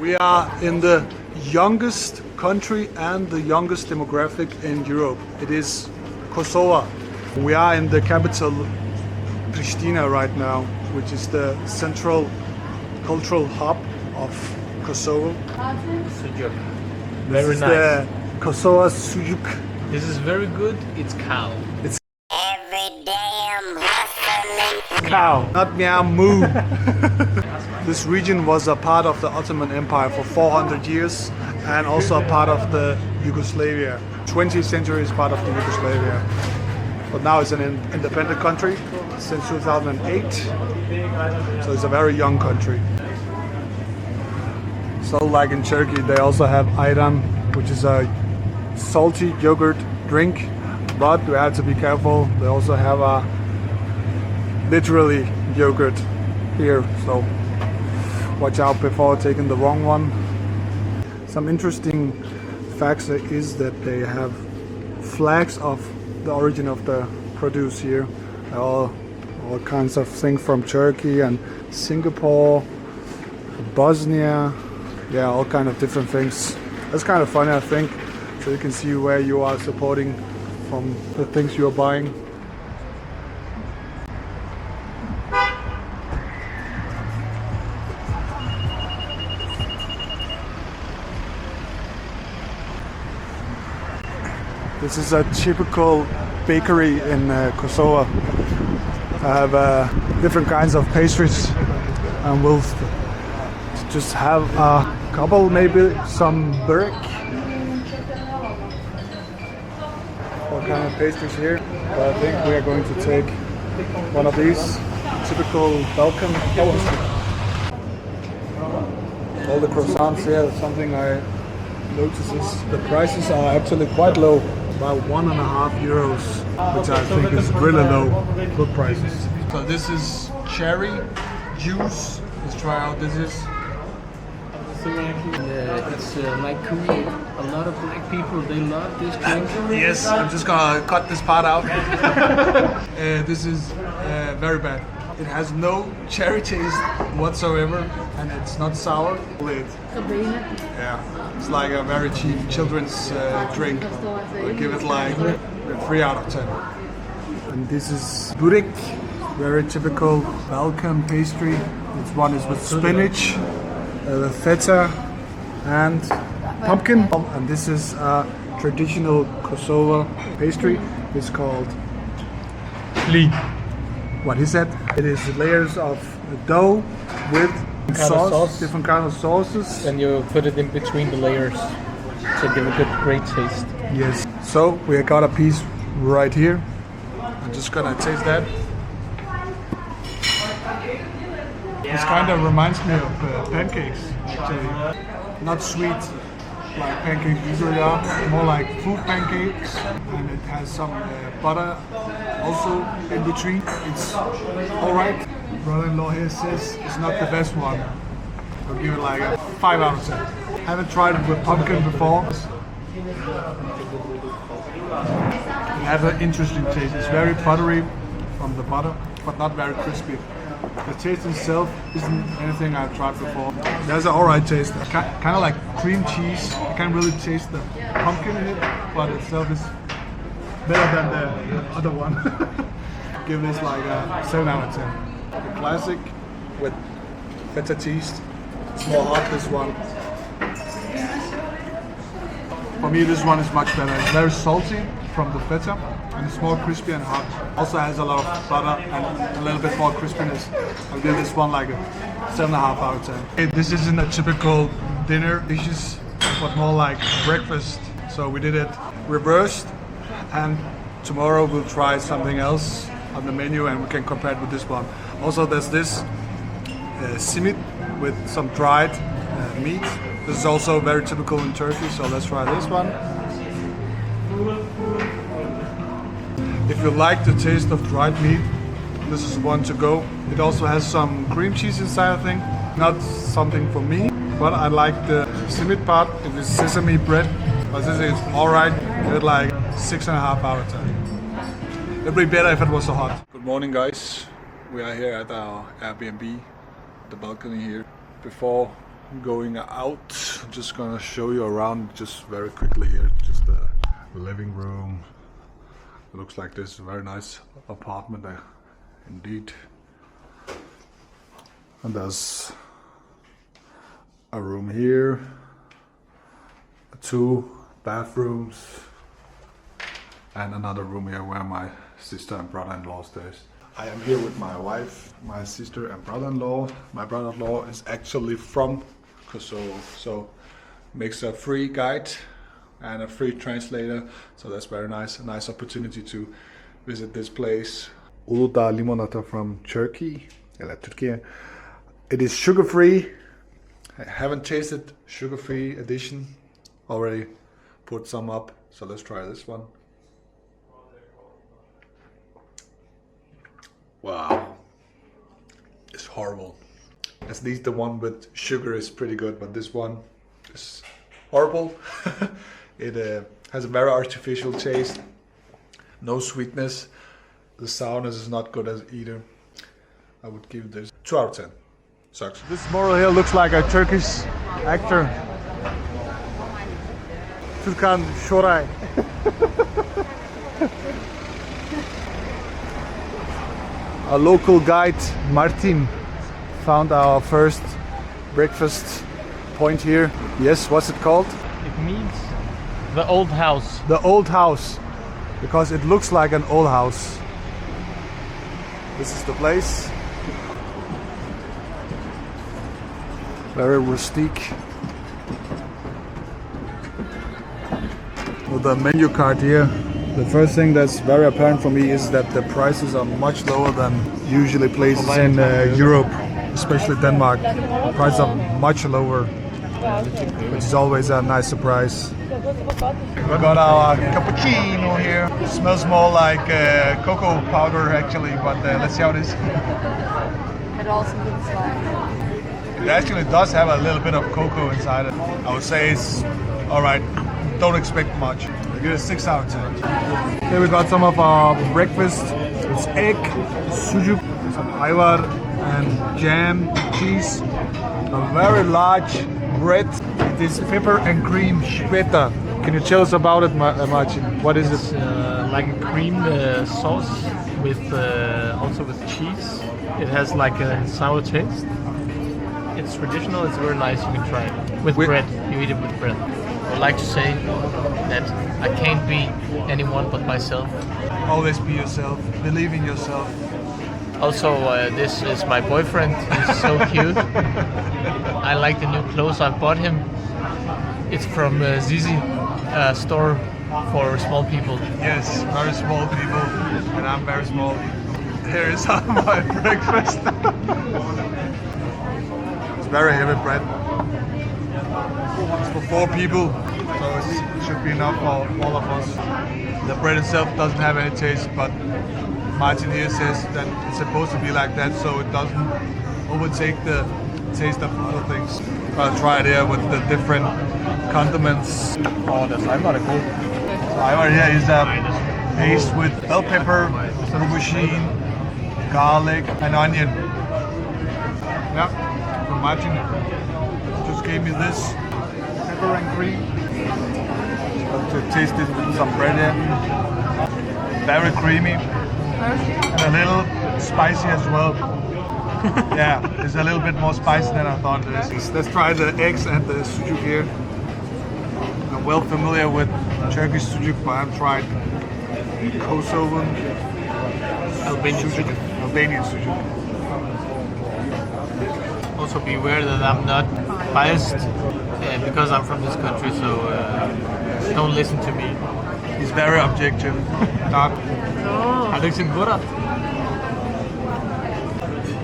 We are in the youngest country and the youngest demographic in Europe. It is Kosovo. We are in the capital Pristina right now, which is the central cultural hub of Kosovo. Sujuk. This Very is nice. the Kosovo sujuk. This is very good. It's cow. Every damn hustling. Cow, not meow moo. This region was a part of the Ottoman Empire for 400 years and also a part of the Yugoslavia. 20th century is part of the Yugoslavia. But now it's an independent country since 2008. So it's a very young country. So like in Turkey, they also have ayran, which is a salty yogurt drink. But we have to be careful. They also have a literally yogurt here. So watch out before taking the wrong one. Some interesting facts is that they have flags of the origin of the produce here. All kinds of things from Turkey and Singapore, Bosnia, yeah, all kind of different things. That's kind of funny, I think, so you can see where you are supporting from the things you are buying. This is a typical bakery in Kosovo. I have different kinds of pastries, and we'll just have a couple, maybe some Burek. What kind of pastries here? But I think we are going to take one of these typical Balkan. All the croissants here. Something I notice is the prices are actually quite low. About €1.5, which I think is really low. Good prices. So this is cherry juice. Let's try out. This is It's like Korean. A lot of black people, they love this drink. yes. I'm just gonna cut this part out. This is very bad. It has no cherry taste whatsoever, and it's not sour. Yeah, it's like a very cheap children's drink. I'll give it like a 3 out of 10. And this is Burek, very typical Balkan pastry. This one is with spinach, feta, and pumpkin. And this is a traditional Kosovo pastry. It's called Luigj. what he said. It is layers of dough with sauce, different kind of sauces. And you put it in between the layers to give a good, great taste. Yes. So we got a piece right here. I'm just gonna taste that. This kind of reminds me of pancakes, actually. Not sweet like pancakes usually are, more like fruit pancakes. And it has some butter also in between. It's alright. Brother-in-law here says it's not the best one. I'll give it like a 5 out of 10. Haven't tried it with pumpkin before. It has an interesting taste. It's very buttery from the butter, but not very crispy. The taste itself isn't anything I've tried before. There's an alright taste. Kind of like cream cheese. I can't really taste the pumpkin in it, but itself is better than the other one. Give this like a 7 out of 10. The classic with feta cheese. It's more hot, this one. For me, this one is much better. It's very salty from the feta, and it's more crispy and hot. Also has a lot of butter and a little bit more crispiness. I'll give this one like a 7.5 out of 10. Okay, this isn't a typical dinner dishes, but more like breakfast. So we did it reversed, and tomorrow we'll try something else on the menu and we can compare it with this one. Also there's this simit with some dried meat. This is also very typical in Turkey, so let's try this one. If you like the taste of dried meat, this is one to go. It also has some cream cheese inside, I think. Not something for me, but I like the simit part. It is sesame bread, but this is alright. Give it like 6.5 out of 10. It'd be better if it was so hot. Good morning, guys. We are here at our Airbnb, the balcony here. Before going out. I'm just gonna show you around just very quickly here. Just the living room. It looks like this. Very nice apartment there, indeed. And there's a room here, 2 bathrooms, and another room here where my sister and brother-in-law stays. I am here with my wife, my sister and brother-in-law. My brother-in-law is actually from Kosovo, so makes a free guide and a free translator, so that's very nice. A nice opportunity to visit this place. Uludağ limonata from Turkey. It is sugar-free. I haven't tasted sugar-free edition. Already put some up, so let's try this one. Wow, it's horrible. At least the one with sugar is pretty good, but this one is horrible. It has a very artificial taste, no sweetness. The sourness is not good as either. I would give this 2 out of 10. Sucks. This model here looks like a Turkish actor. Türkan Şoray. A local guide, Martin, found our first breakfast point here. Yes, what's it called? It means the old house. The old house, because it looks like an old house. This is the place. Very rustic. With the menu card here, the first thing that's very apparent for me is that the prices are much lower than usually places in Europe, especially Denmark. The prices are much lower, which is always a nice surprise. We got our cappuccino here. It smells more like cocoa powder actually, but let's see how it is. It also looks like. It actually does have a little bit of cocoa inside it. I would say it's alright. Don't expect much. I give it a 6 out of 10. Here we got some of our breakfast. It's egg, sujuk, some ayvar, and jam, cheese. A very large bread. It is pepper and cream Shpija. Can you tell us about it, Martin? What is it? Like a cream sauce with also with cheese. It has like a sour taste. It's traditional. It's very nice. You can try it with bread. You eat it with bread. I would like to say that I can't be anyone but myself. Always be yourself. Believe in yourself. Also, this is my boyfriend. He's so cute. I like the new clothes I bought him. It's from Zizi, a store for small people. Yes, very small people, and I'm very small. Here is my breakfast. It's very heavy bread. It's for 4 people, so it should be enough for all of us. The bread itself doesn't have any taste, but Martin here says that it's supposed to be like that, so it doesn't overtake the taste of other things. I'll try it here with the different condiments. Oh, that's I'm not a good. Ayvar here is a paste with bell pepper, aubergine, garlic, and onion. Yeah, so Martin just gave me this pepper and cream. To taste it with some bread here. Very creamy and a little spicy as well. Yeah, it's a little bit more spicy than I thought it is. Let's try the eggs and the sujuk here. I'm well familiar with Turkish sujuk, but I haven't tried Kosovan Albanian sujuk. Albanian sujuk. Also beware that I'm not biased because I'm from this country, so don't listen to me. He's very objective.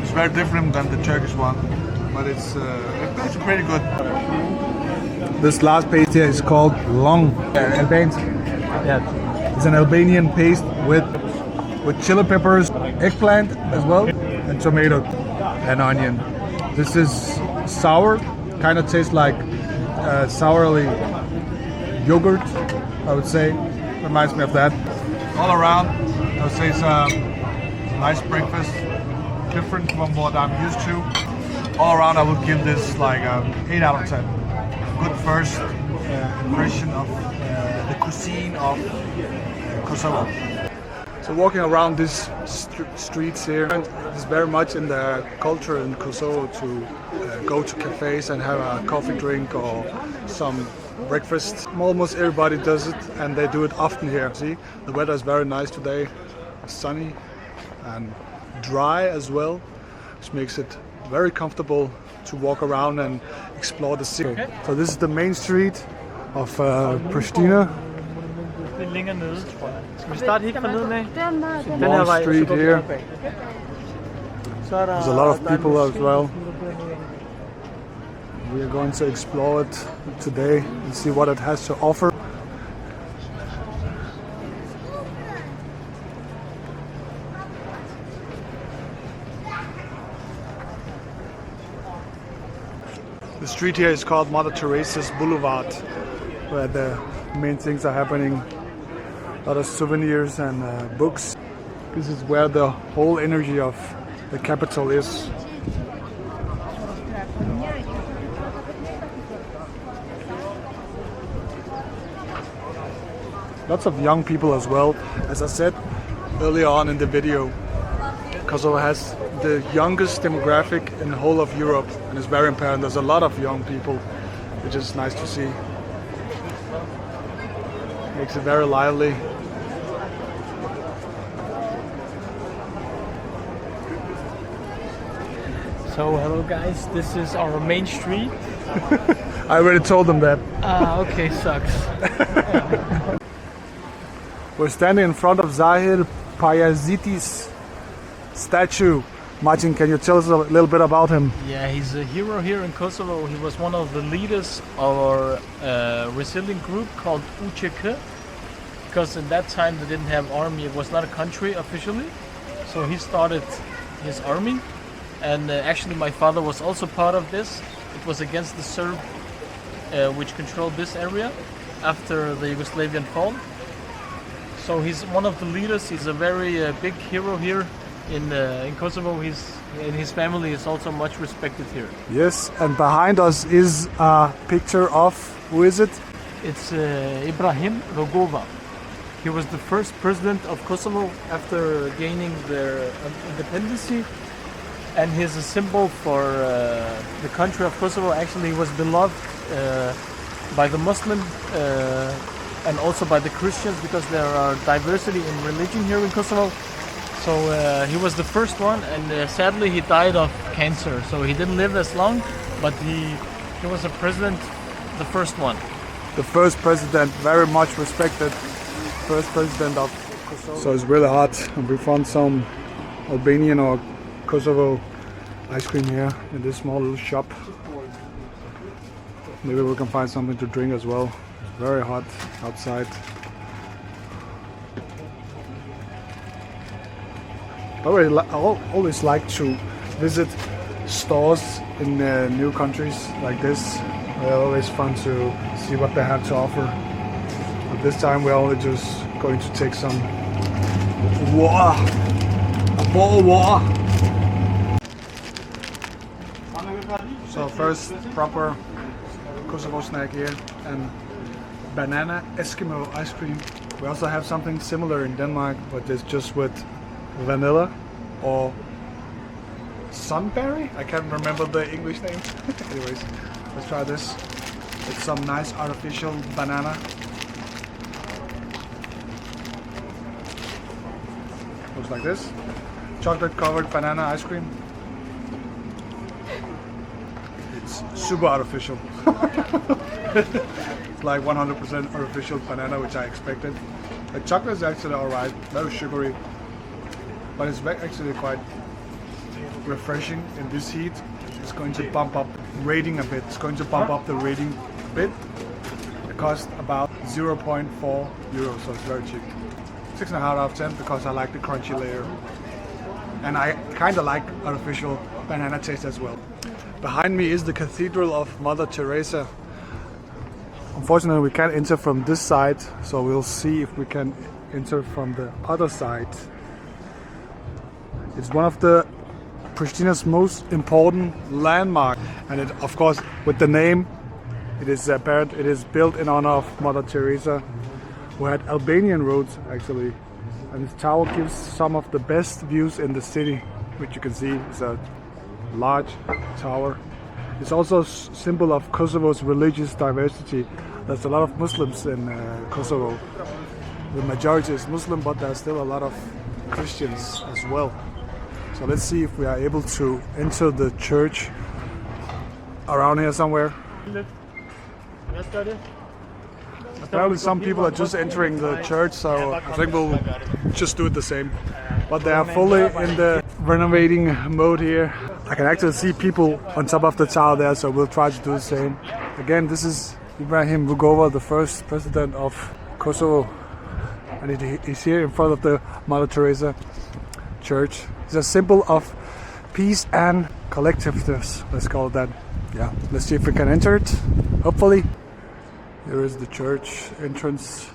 It's very different than the Turkish one, but it's pretty good. This last paste here is called long. Albanian. Yeah. It's an Albanian paste with chili peppers, eggplant as well, and tomato and onion. This is sour, kind of tastes like sourly yogurt, I would say. Reminds me of that. All around, I would say it's a nice breakfast, different from what I'm used to. all around I would give this like 8 out of 10. Good first impression of the cuisine of Kosovo. So walking around these streets here, it's very much in the culture in Kosovo to go to cafes and have a coffee drink or some breakfast. Almost everybody does it, and they do it often here. See, the weather is very nice today, sunny and dry as well, which makes it very comfortable to walk around and explore the city. Okay. So this is the main street of Pristina. Lidt længere nede, tror jeg. Skal vi starte helt fra neden af? Den her vej, street here. There's a lot of people as well. We are going to explore it today and see what it has to offer. The street here is called Mother Teresa's Boulevard, where the main things are happening. A lot of souvenirs and books. This is where the whole energy of the capital is. Lots of young people as well. As I said earlier on in the video, Kosovo has the youngest demographic in the whole of Europe, and it's very apparent. There's a lot of young people, which is nice to see. Makes it very lively. So hello guys, this is our main street. I already told them that. Okay, sucks. We're standing in front of Zahir Pajaziti's statue. Martin, can you tell us a little bit about him? Yeah, he's a hero here in Kosovo. He was one of the leaders of our resilient group called UÇK, because in that time they didn't have army. It was not a country officially, so he started his army. And actually my father was also part of this. It was against the Serb, which controlled this area after the Yugoslavian fall. So he's one of the leaders. He's a very big hero here in Kosovo. His family is also much respected here. Yes, and behind us is a picture of, who is it? It's Ibrahim Regova. He was the first president of Kosovo after gaining their independence. And he's a symbol for the country of Kosovo. Actually, he was beloved by the Muslim and also by the Christians, because there are diversity in religion here in Kosovo. So he was the first one, and sadly he died of cancer. So he didn't live as long, but he was a president, the first one. The first president, very much respected, first president of Kosovo. So it's really hot, and we found some Albanian or Kosovo ice cream here in this small little shop. Maybe we can find something to drink as well. It's very hot outside. I always like to visit stores in new countries like this. They're always fun to see what they have to offer. But this time we're only just going to take some water. A bottle of water. So first proper Kosovo snack here, and banana Eskimo ice cream. We also have something similar in Denmark, but it's just with vanilla or sunberry. I can't remember the English name. Anyways, let's try this. It's some nice artificial banana. Looks like this. Chocolate covered banana ice cream. It's super artificial. It's like 100% artificial banana, which I expected. The chocolate is actually alright, very sugary, but it's actually quite refreshing in this heat. It's going to bump up rating a bit. It's going to bump up the rating a bit. It costs about 0.4 euros, so it's very cheap. 6.5 out of 10 because I like the crunchy layer. And I kind of like artificial banana taste as well. Behind me is the Cathedral of Mother Teresa. Unfortunately, we can't enter from this side, so we'll see if we can enter from the other side. It's one of the Pristina's most important landmark, and it, of course, with the name, it is apparent it is built in honor of Mother Teresa, who had Albanian roots actually. And this tower gives some of the best views in the city, which you can see is a large tower. It's also a symbol of Kosovo's religious diversity. There's a lot of Muslims in Kosovo. The majority is Muslim, but there's still a lot of Christians as well. So let's see if we are able to enter the church around here somewhere. Apparently some people are just entering the church, so I think we'll just do it the same. But they are fully in the renovating mode here. I can actually see people on top of the tower there, so we'll try to do the same. Again, this is Ibrahim Regova, the first president of Kosovo, and he's here in front of the Mother Teresa church. It's a symbol of peace and collectiveness, let's call it that. Yeah, let's see if we can enter it, hopefully. There is the church entrance.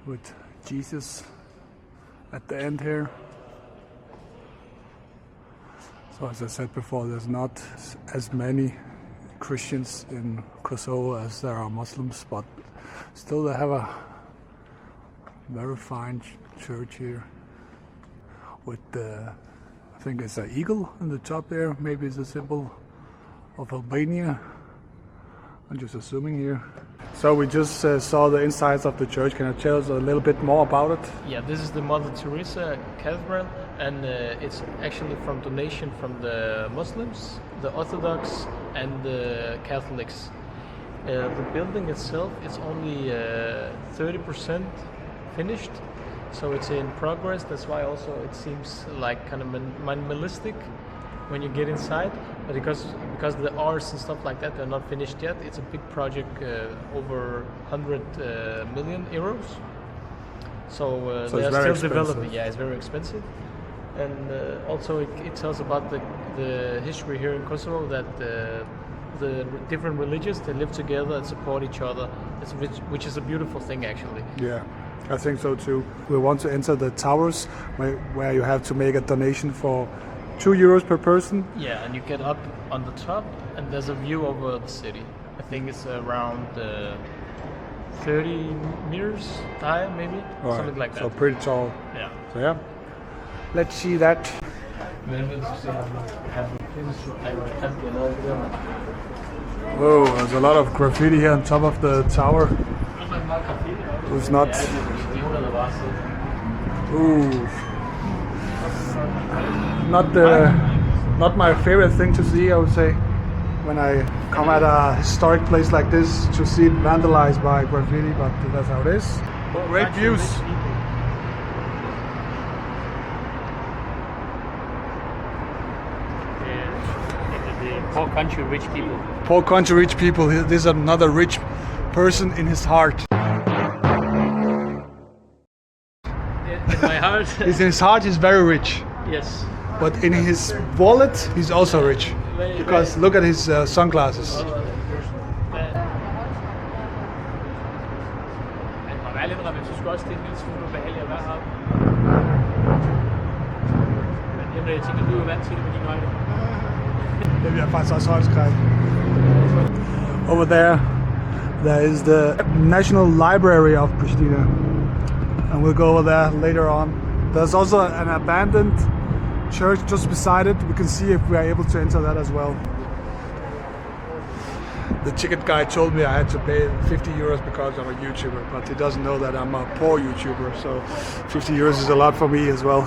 With Jesus at the end here. So as I said before, there's not as many Christians in Kosovo as there are Muslims, but still they have a very fine church here with the, I think it's an eagle on the top there. Maybe it's a symbol of Albania. I'm just assuming here. So we just saw the insides of the church. Can you tell us a little bit more about it? Yeah, this is the Mother Teresa Cathedral, and it's actually from donation from the Muslims, the Orthodox, and the Catholics. The building itself is only 30% finished, so it's in progress. That's why also it seems like kind of minimalistic when you get inside. But because the arts and stuff like that, they're not finished yet. It's a big project, over 100 million euros. So they are still developing. Yeah, it's very expensive. And also it tells about the history here in Kosovo, that the different religions, they live together and support each other, which is a beautiful thing actually. Yeah, I think so too. We want to enter the towers where you have to make a donation for €2 per person. Yeah, and you get up on the top and there's a view over the city. I think it's around 30 meters high, maybe, right, something like that. So pretty tall. Yeah. So yeah, let's see that. Whoa, there's a lot of graffiti here on top of the tower. It's not. Ooh. Not my favorite thing to see, I would say, when I come at a historic place like this, to see it vandalized by graffiti, but that's how it is. Great views. Poor country, rich people. Poor country, rich people. There's another rich person in his heart. In my heart? In his heart, he's very rich. Yes. But in his wallet, he's also rich. Because look at his sunglasses. Over there is the National Library of Pristina, and we'll go over there later on. There's also an abandoned church just beside it. We can see if we are able to enter that as well. The ticket guy told me I had to pay €50 because I'm a YouTuber, but he doesn't know that I'm a poor YouTuber, so €50 is a lot for me as well.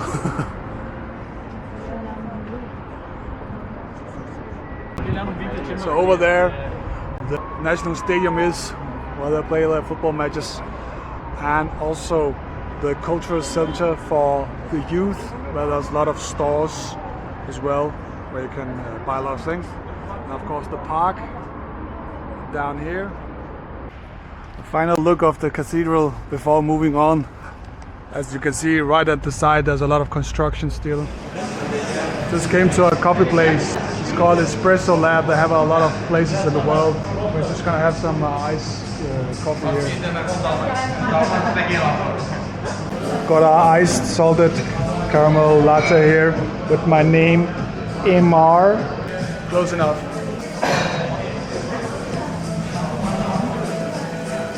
So over there, the national stadium is where they play their football matches, and also the cultural center for the youth, where there's a lot of stores as well, where you can buy a lot of things. And of course the park down here. A final look of the cathedral before moving on. As you can see right at the side, there's a lot of construction still. Just came to a coffee place. It's called Espresso Lab. They have a lot of places in the world. We're just gonna have some iced coffee here. Got an iced salted caramel latte here with my name, Emar. Close enough.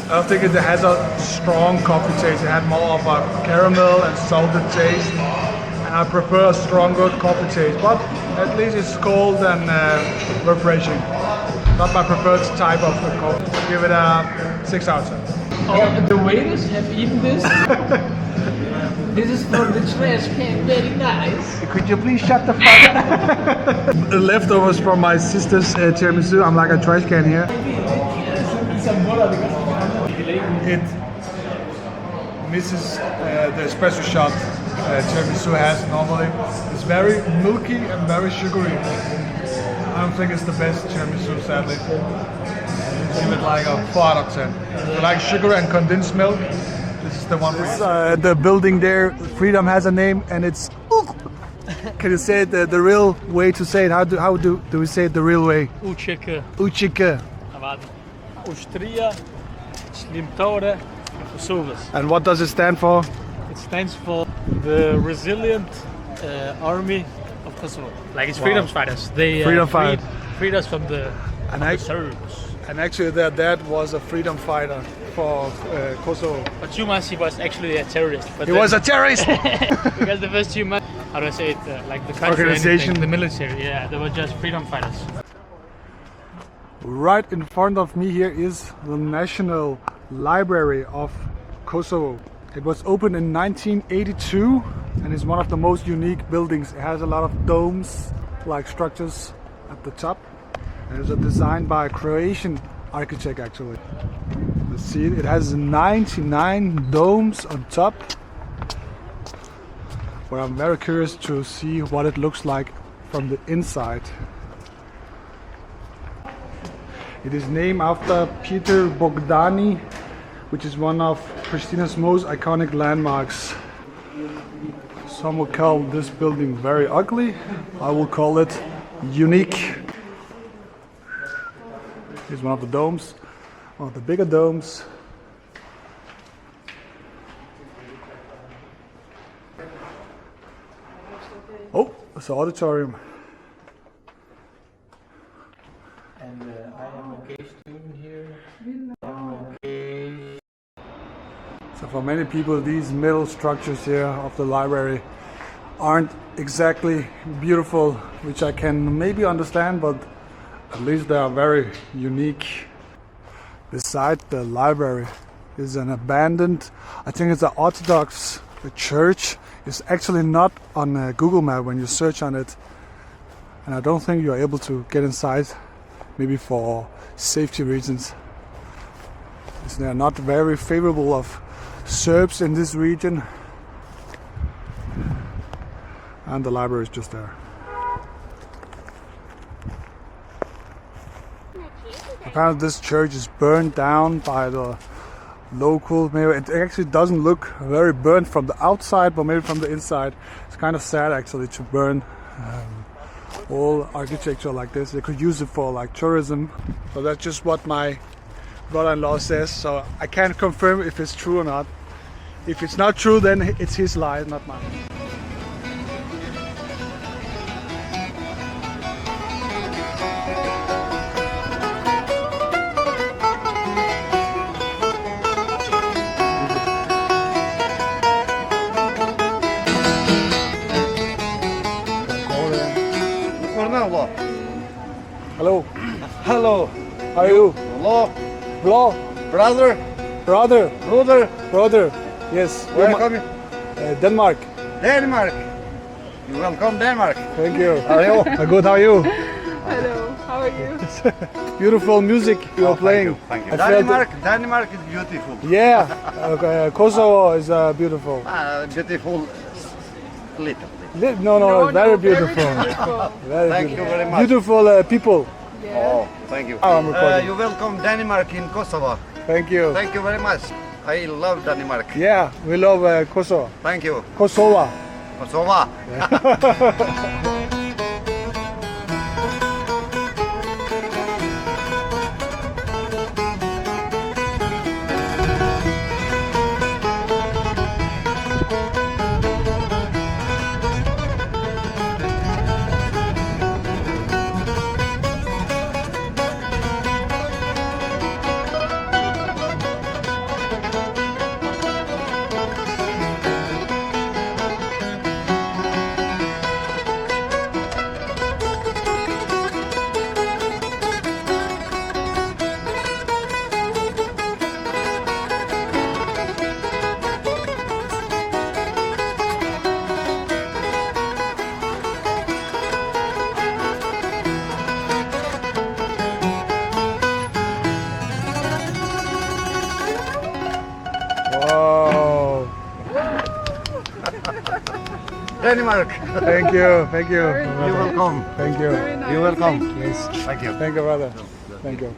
I don't think it has a strong coffee taste. It had more of a caramel and salted taste. And I prefer a stronger coffee taste, but at least it's cold and refreshing. Not my preferred type of coffee. Give it a 6 out of 10. Oh, the waiters have eaten this. This is from the trash can. Very nice. Could you please shut the fuck up? The leftovers from my sister's tiramisu. I'm like a trash can here. It misses the espresso shot tiramisu has normally. It's very milky and very sugary. I don't think it's the best tiramisu, sadly. Give it like a 4 out of 10. If you like sugar and condensed milk, this is the one for you. The building there, Freedom, has a name, and it's Can you say it the real way to say it? How do we say it the real way? Uçike. Uçike. Austria, Slimtore, Kosovos. And what does it stand for? It stands for the resilient army of Kosovo. Like it's freedom fighters. They freed us from the Serbs. And actually their dad was a freedom fighter for Kosovo. But 2 months he was actually a terrorist. But he was a terrorist! Because the first 2 months, how do I say it, like the country, organization, the military, yeah, they were just freedom fighters. Right in front of me here is the National Library of Kosovo. It was opened in 1982 and is one of the most unique buildings. It has a lot of domes-like structures at the top. And it was designed by a Croatian architect actually. Let's see it. It has 99 domes on top. But I'm very curious to see what it looks like from the inside. It is named after Peter Bogdani, which is one of Pristina's most iconic landmarks. Some will call this building very ugly. I will call it unique. Here's one of the domes, one of the bigger domes. Oh, it's an auditorium. And I am a gay student here. I'm okay. So for many people, these middle structures here of the library aren't exactly beautiful, which I can maybe understand, but at least they are very unique. Beside the library is an abandoned, I think it's an Orthodox church. It's actually not on Google Map when you search on it. And I don't think you're able to get inside, maybe for safety reasons. They are not very favorable of Serbs in this region. And the library is just there. Apparently this church is burned down by the local. Maybe it actually doesn't look very burnt from the outside, but maybe from the inside. It's kind of sad actually to burn all architecture like this. They could use it for like tourism. So that's just what my brother-in-law says. So I can't confirm if it's true or not. If it's not true, then it's his lie, not mine. Hello. Hello. How are you? Hello. Hello. Brother. Brother. Brother. Brother. Yes. Where are you? Denmark. Denmark. You welcome Denmark. Thank you. How are you? Good. How are you? Hello, how are you? Beautiful music you are playing. Thank you. I felt Denmark is beautiful. Yeah. Kosovo is beautiful. Beautiful. Little. No, very beautiful. Very Thank beautiful. you very much. Beautiful people. Yeah. Oh, thank you. I'm recording. You welcome Denmark in Kosovo. Thank you. Thank you very much. I love Denmark. Yeah, we love Kosovo. Thank you. Kosovo. Kosovo. Denmark. Thank you, thank you. Very You're welcome. Thank you. Very nice. You're welcome. Thank you. Yes. Thank you. Thank you, brother. Thank you.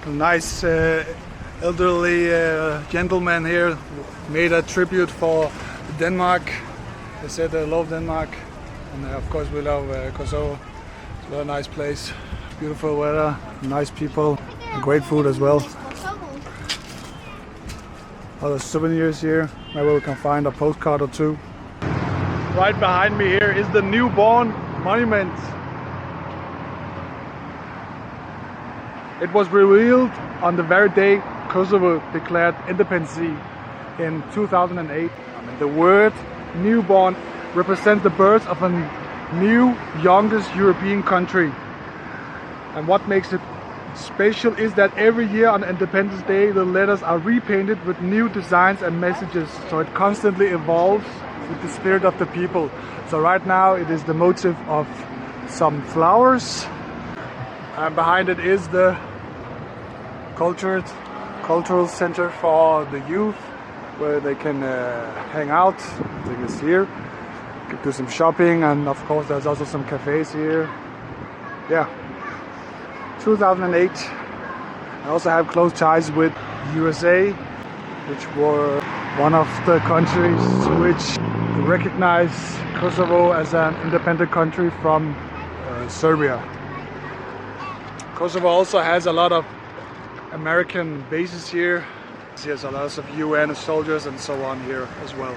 A nice elderly gentleman here made a tribute for Denmark. They said they love Denmark, and of course we love Kosovo. It's a very nice place, beautiful weather, nice people, and great food as well. Other souvenirs here, maybe we can find a postcard or two. Right behind me here is the newborn monument. It was revealed on the very day Kosovo declared independence in 2008. The word newborn represents the birth of a new, youngest European country. And what makes it special is that every year on Independence Day the letters are repainted with new designs and messages, so it constantly evolves with the spirit of the people. So right now it is the motif of some flowers, and behind it is the cultural center for the youth, where they can hang out. I think it's here. You can do some shopping, and of course there's also some cafes here. Yeah. 2008. I also have close ties with USA, which were one of the countries which recognized Kosovo as an independent country from Serbia. Kosovo also has a lot of American bases here. There's a lot of UN soldiers and so on here as well.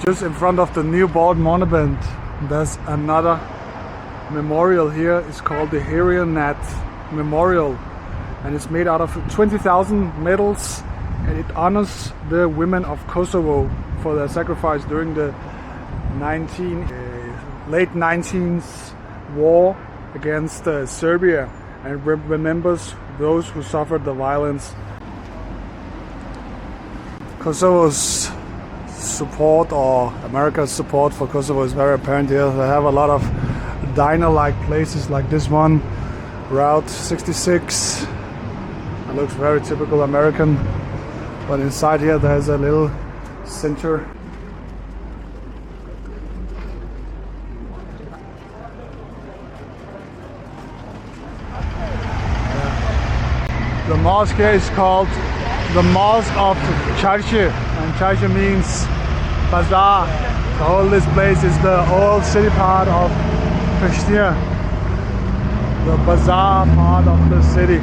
Just in front of the newborn monument, there's another memorial here. It's called the Nat Memorial, and it's made out of 20,000 medals, and it honors the women of Kosovo for their sacrifice during the late 19th war against Serbia, and remembers those who suffered the violence. Kosovo's support, or America's support for Kosovo, is very apparent here. They have a lot of diner-like places like this one, Route 66. It looks very typical American, but inside here there's a little center. The mosque here is called the Mosque of Pejë, and Pejë means bazaar. The whole this place is the old city part of Pristina, the bazaar part of the city.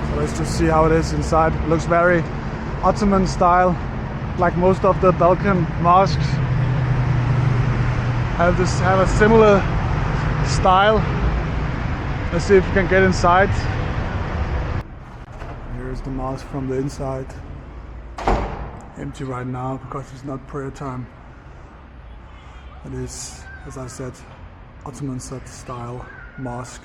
So let's just see how it is inside. It looks very Ottoman style, like most of the Balkan mosques have a similar style. Let's see if we can get inside. Here's the mosque from the inside. Empty right now because it's not prayer time. It is, as I said, Ottoman style mosque.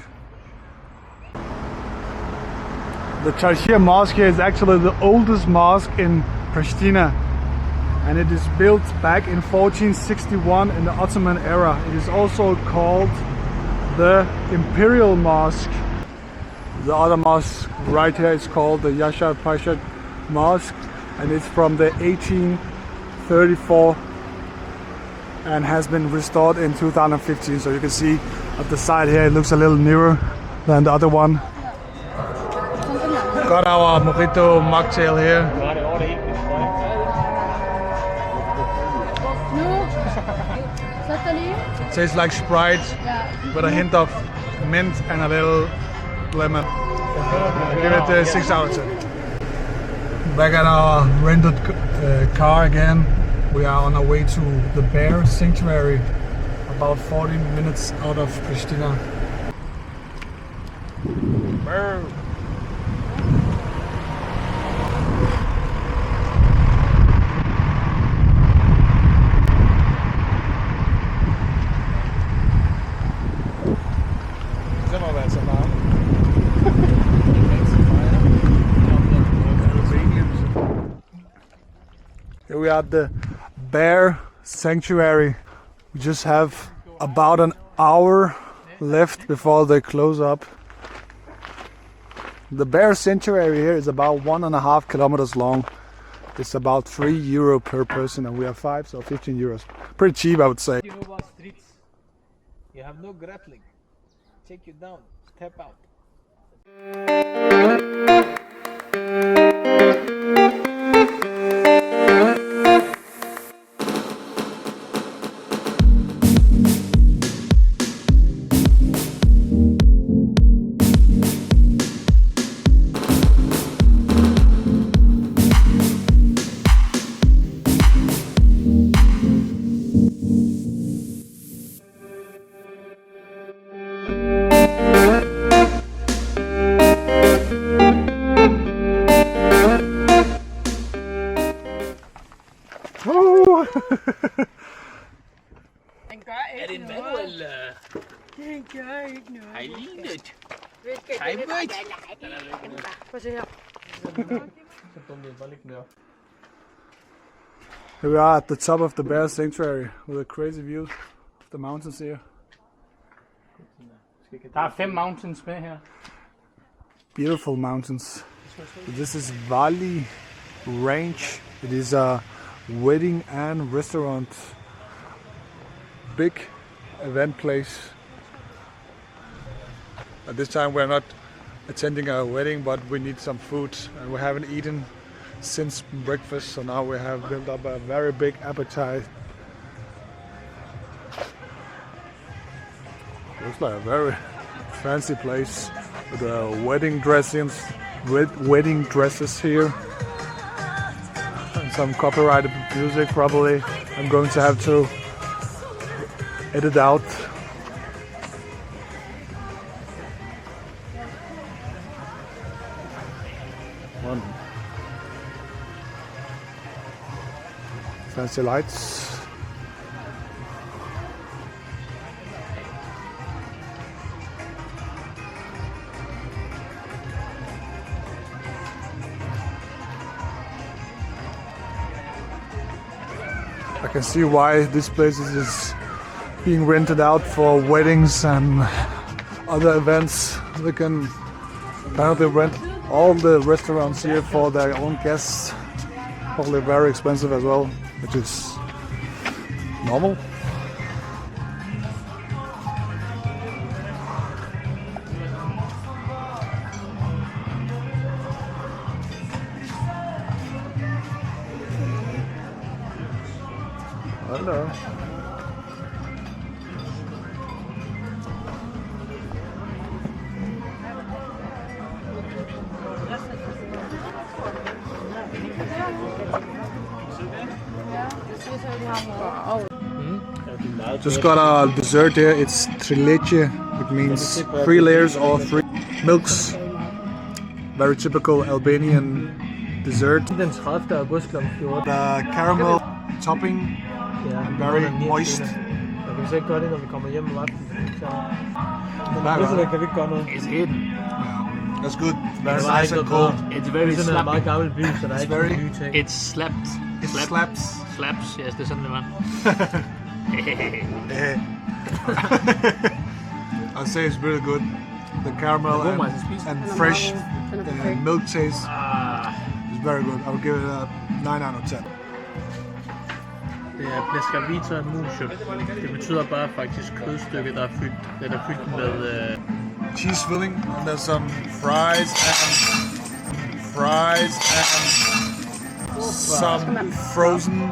The Pejë Mosque is actually the oldest mosque in Pristina, and it is built back in 1461 in the Ottoman era. It is also called the Imperial Mosque. The other mosque right here is called the Yasha Pasha Mosque, and it's from the 1834 and has been restored in 2015. So you can see at the side here it looks a little newer than the other one. Got our mojito mocktail here. Tastes like Sprite with a hint of mint and a little lemon. Give it a 6 out of 10. Back at our rented car again. We are on our way to the bear sanctuary, about 40 minutes out of Pristina. Bear. Det må være så varmt. Det er rigtig meget. we are at the bear sanctuary. We just have about an hour left before they close up. The bear sanctuary here is about 1.5 kilometers long. It's about €3 per person, and we have 5, so 15 euros. Pretty cheap, I would say. You know about streets? You have no grappling. Take you down. Step out. Er det en manuel? Den gør ikke noget. Hej Line. Hej, Burek. Prøv at se her. Here we are at the top of the bear sanctuary with a crazy view of the mountains here. Der er 5 mountains med her. Beautiful mountains. This is Vali Range. It is a wedding and restaurant. Big event place. At this time we're not attending a wedding, but we need some food, and we haven't eaten since breakfast, so now we have built up a very big appetite. Looks like a very fancy place with wedding dresses here, and some copyrighted music probably. I'm going to have to edit out. Fancy lights. I can see why this place is being rented out for weddings and other events. They can apparently rent all the restaurants here for their own guests. Probably very expensive as well, which is normal. Hello. Just got a dessert here. It's Trilece, which means 3 layers or 3 milks. Very typical Albanian dessert. Den 30. august kl. 14. The caramel topping, very moist. Jeg kan så ikke gøre det, når vi kommer hjem om aftenen. Så kan vi ikke gøre noget. It's hidden. That's good. Very nice and cold. It's very Det er en meget gammel by, så der er ikke very- nogen nye ting. It's slapped. It slaps. Slaps, yes, det er sådan det var. I'd say it's really good. The caramel and fresh milk taste is very good. I would give it a 9 out of 10. Det er pescavita musho. Det betyder bare faktisk kødstykke, der er fyldt. Den er fyldt med Cheese filling, and there's some fries and some frozen,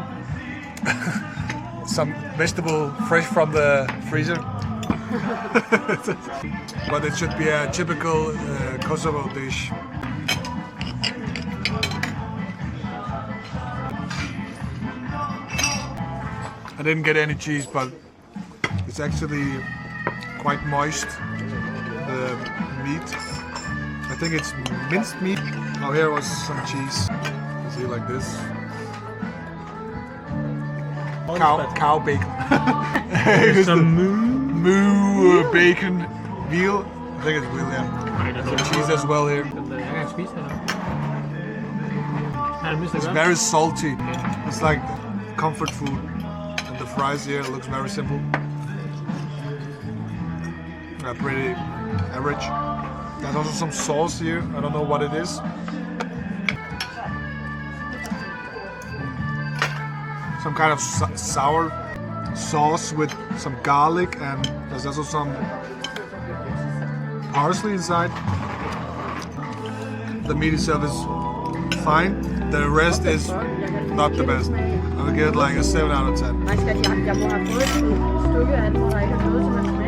some vegetable fresh from the freezer. But it should be a typical Kosovo dish. I didn't get any cheese, but it's actually quite moist. The meat, I think it's minced meat. Oh, here was some cheese. You see, like this. Cow bacon. some Moo bacon. Veal. I think it's veal, yeah. Some cheese as well here. Jeg kan spise det nu. It's very salty. It's like comfort food. And the fries here looks very simple. Pretty average. There's also some sauce here. I don't know what it is. Some kind of sour sauce with some garlic, and there's also some parsley inside. The meat itself is fine. The rest is not the best. I would give it like a 7 out of 10.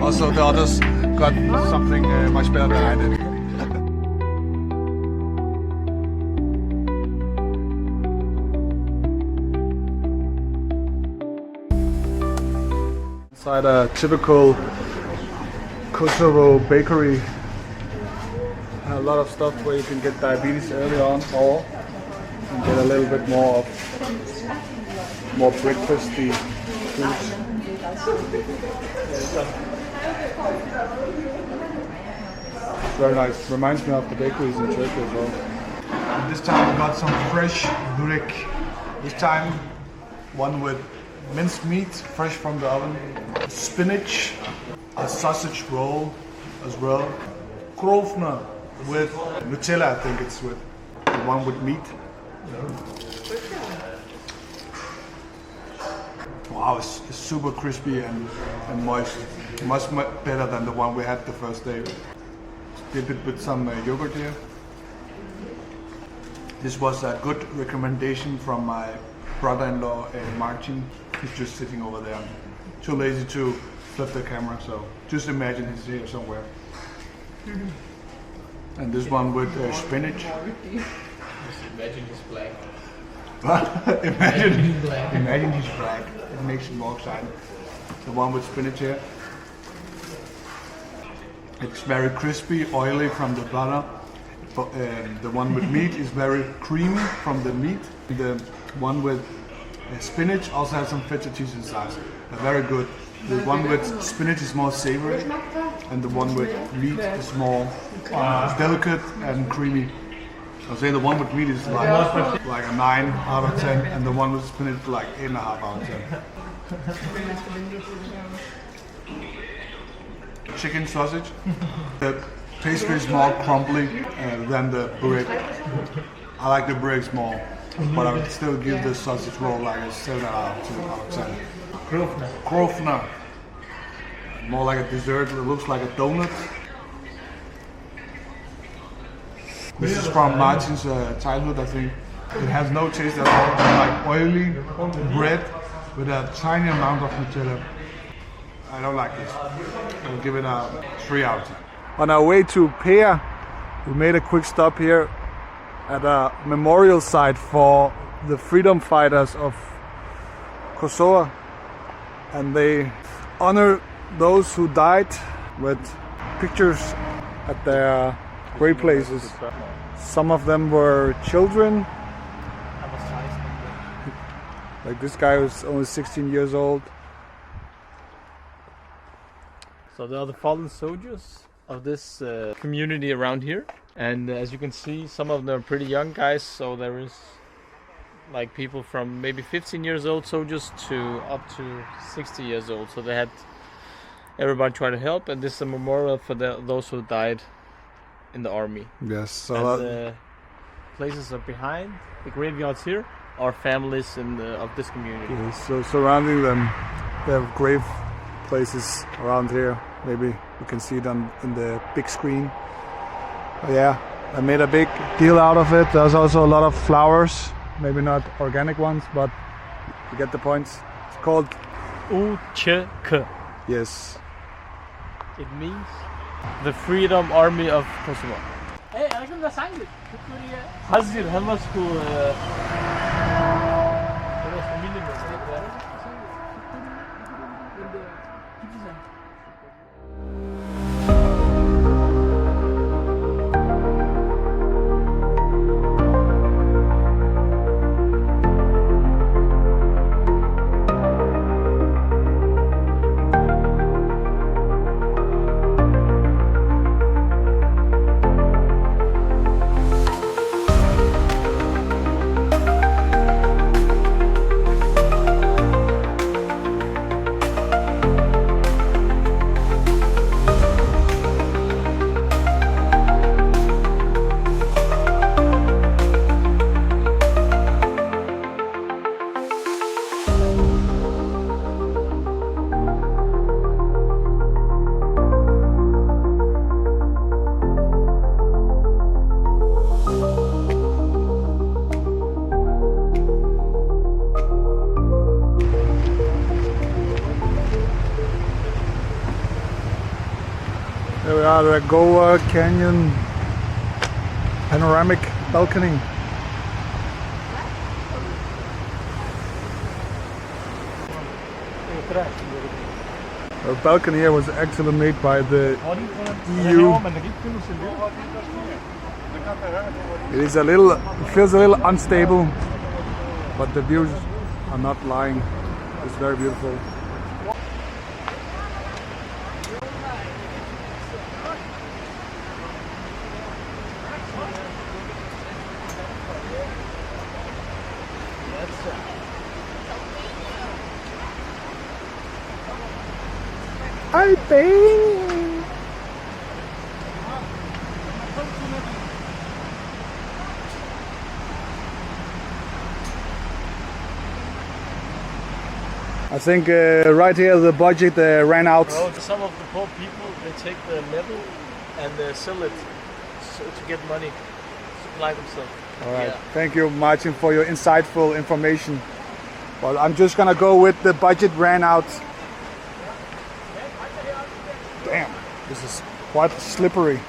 Also, the others got something much better than I did. Inside a typical Kosovo bakery, a lot of stuff where you can get diabetes early on, or you can get a little bit more breakfasty foods. Very nice. Reminds me of the bakeries in Turkey as well. And this time we got some fresh Burek. This time one with minced meat, fresh from the oven, spinach, a sausage roll as well, krofna with Nutella, I think it's with, the one with meat. Wow, it's super crispy and moist. Much better than the one we had the first day. Dip it with some yogurt here. This was a good recommendation from my brother-in-law Martin. He's just sitting over there. Too lazy to flip the camera, so just imagine he's here somewhere. And this one with spinach. Just imagine he's black. imagine he's black. It makes it more exciting. The one with spinach here. It's very crispy, oily from the butter. The one with meat is very creamy from the meat. The one with spinach also has some feta cheese inside. They're very good. The one with spinach is more savory, and the one with meat is more delicate and creamy. I'll say the one with meat is like a 9 out of 10, and the one with spinach like 8.5 out of 10. Chicken sausage. The pastry is more crumbly than the burek. I like the bureks more, but I would still give the sausage roll like a 7 out of 10. Krofna. More like a dessert. It looks like a donut. This is from Martin's childhood, I think. It has no taste at all. It's like oily bread with a tiny amount of Nutella. I don't like this. I'll give it a 3 out of 10. On our way to Pejë, we made a quick stop here at a memorial site for the freedom fighters of Kosovo, and they honor those who died with pictures at their grave places. Some of them were children, like this guy was only 16 years old. So they are the fallen soldiers of this community around here, and as you can see, some of them are pretty young guys, so there is like people from maybe 15 years old soldiers to up to 60 years old, so they had everybody try to help, and this is a memorial for those who died in the army. Yes, so and the places are behind, the graveyards here are families of this community. yes, so surrounding them, they have grave places around here. Maybe you can see them in the big screen. But yeah, I made a big deal out of it. There's also a lot of flowers, maybe not organic ones, but you get the point. It's called UÇK. Yes. It means the Freedom Army of Kosovo. Hey, Hazir, han var sgu... got a Regova Canyon panoramic balcony. The balcony here was actually made by the EU. It feels a little unstable, but the views are not lying. It's very beautiful. I think. I think right here the budget ran out. Well, some of the poor people, they take the metal and sell it to get money, supply themselves. All right. Thank you, Martin, for your insightful information. Well, I'm just gonna go with the budget ran out. Damn, this is quite slippery.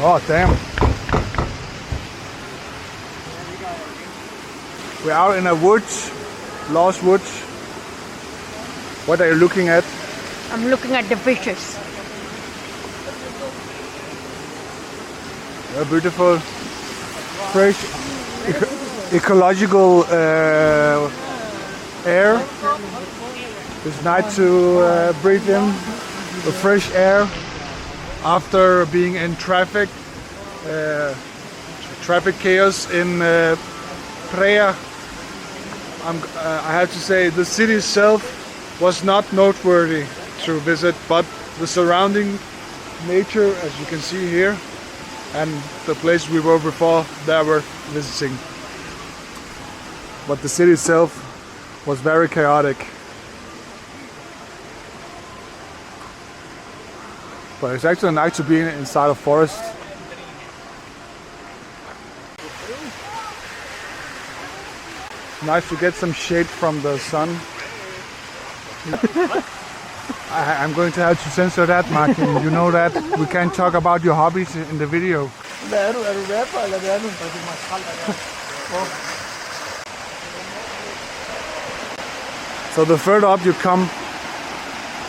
Oh, damn. We're out in a woods, lost woods. What are you looking at? I'm looking at the fishes. A beautiful, fresh, ecological air. It's nice to breathe in the fresh air after being in traffic chaos in Pejë. I have to say the city itself was not noteworthy to visit, but the surrounding nature, as you can see here, and the place we were before that were visiting. But the city itself was very chaotic. But it's actually nice to be inside a forest. Nice to get some shade from the sun. I'm going to have to censor that, Martin. You know that we can't talk about your hobbies in the video. Hvad er du? Er du rapper, eller hvad er du? So the further up you come,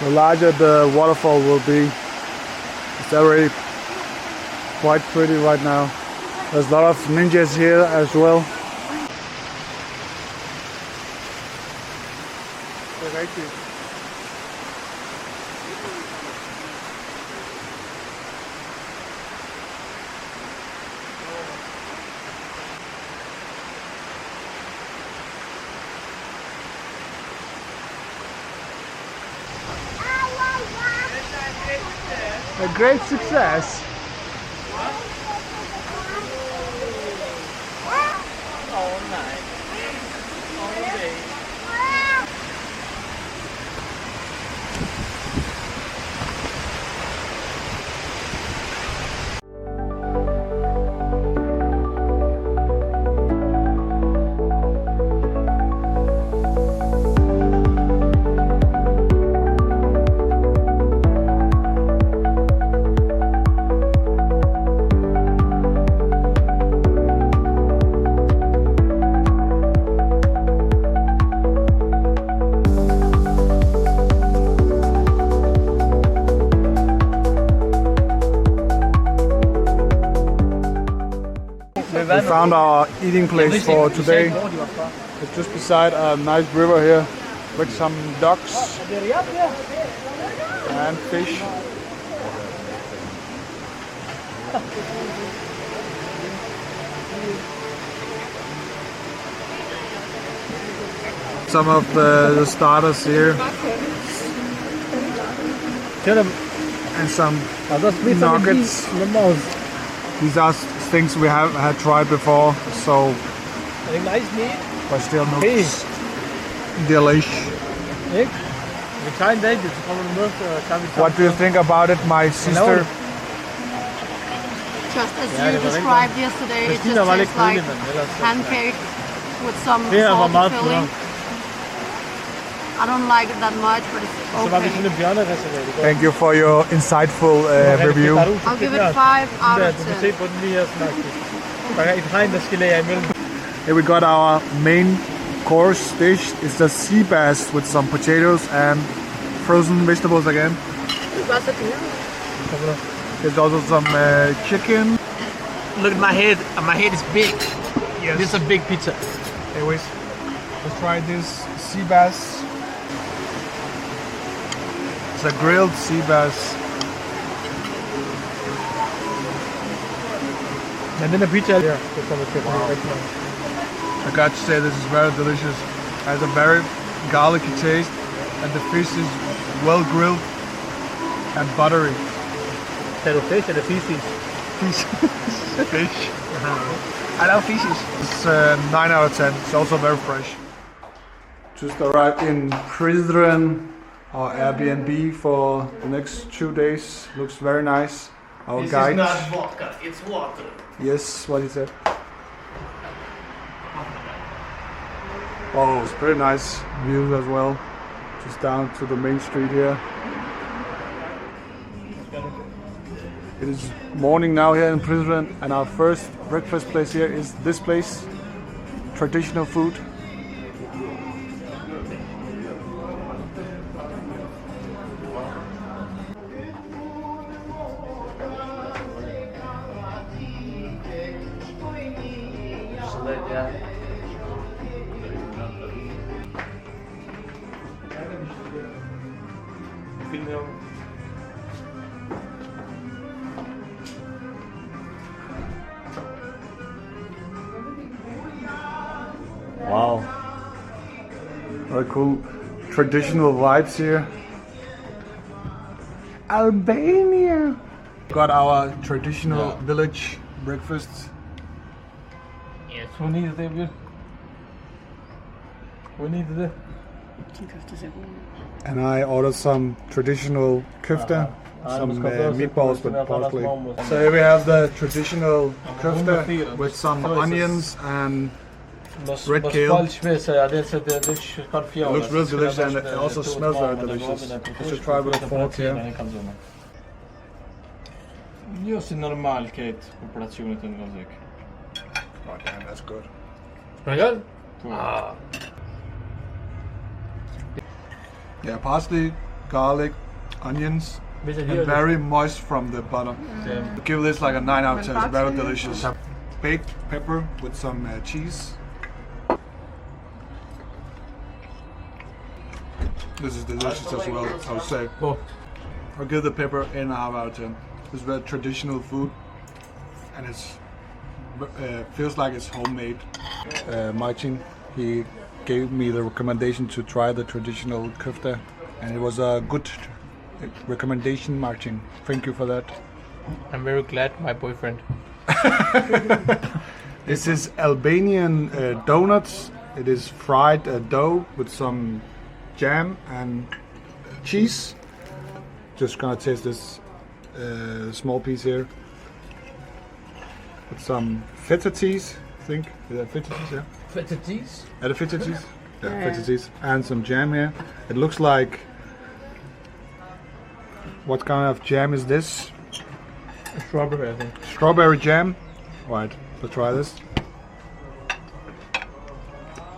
the larger the waterfall will be. It's already quite pretty right now. There's a lot of ninjas here as well. A great success. We found our eating place for today. It's just beside a nice river here with some ducks and fish. Some of the starters here and some nuggets. These are things we have had tried before, so but still no delish. What do you think about it, my sister? Just as you described yesterday, it just tastes like pancake with some salty filling. I don't like it that much, but it's okay. Thank you for your insightful review. I'll give it 5 out of 10. Here we got our main course dish. It's the sea bass with some potatoes and frozen vegetables again. There's also some chicken. Look at my head. My head is big. Yes. This is a big pizza. Anyways, let's try this sea bass. It's a grilled sea bass. And then the pizza. Yeah. I got to say this is very delicious. It has a very garlicky taste and the fish is well grilled and buttery. Pero fish or the feces? Fish. I love fishes. It's 9 out of 10. It's also very fresh. Just arrived in Prizren, our Airbnb for the next 2 days. Looks very nice. Our guide. This is not vodka, it's water. Yes, what he said. Oh, it's pretty nice views as well. Just down to the main street here. It is morning now here in Prizren, and our first breakfast place here is this place. Traditional food. Wow. Very cool traditional vibes here. Albania. Got our traditional village breakfast. Yes, we needed it. We needed it. And I ordered some traditional kufta, some meatballs with parsley. So here we have the traditional kufta with some onions and red kale. It looks real delicious and it also smells very delicious. You should try with a fork here. Just en normal Kate operation utan musik. Oh damn, that's good. Good? Ah. Yeah, parsley, garlic, onions, and very moist from the bottom. Give this like a 9 out of 10. It's very delicious. Baked pepper with some cheese. This is delicious as well, I would say. I'll give the pepper 8.5 out of 10. It's very traditional food, and it's feels like it's homemade. Martin, he gave me the recommendation to try the traditional kofta, and it was a good recommendation, Martin. Thank you for that. I'm very glad, my boyfriend. This is Albanian donuts. It is fried dough with some jam and cheese. Just gonna taste this small piece here. With some feta cheese, I think. Is that feta cheese? Yeah. Feta cheese? The feta cheese? Yeah, feta cheese. And some jam here. It looks like... What kind of jam is this? Strawberry, I think. Strawberry jam. Right, let's try this.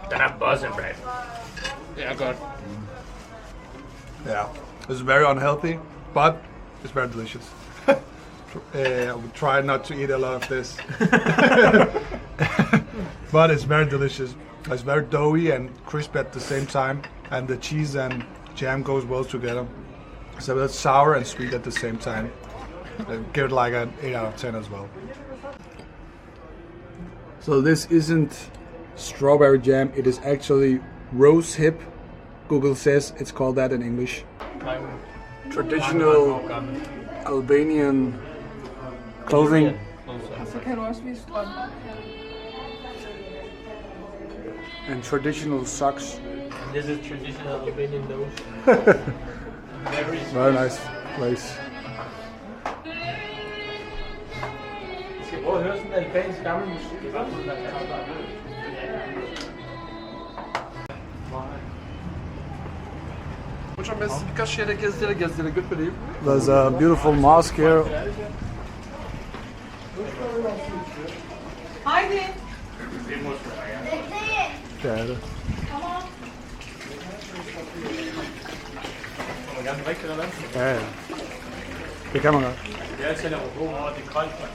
Den er buzzing, right? Yeah, good. Yeah, it's very unhealthy, but it's very delicious. I would try not to eat a lot of this. But it's very delicious. It's very doughy and crisp at the same time, and the cheese and jam goes well together. So it's sour and sweet at the same time. Give it like an 8 out of 10 as well. So this isn't strawberry jam, it is actually rose hip. Google says it's called that in English. Traditional Albanian clothing. And traditional socks. This is traditional Albanian nose. Very nice place. Prøv at høre sådan en albansk gammel musik. There's a beautiful mosque here. Heidi! Ja, det. Ja, ja. Det kan man godt. Jeg tænder mig på, og det er koldt.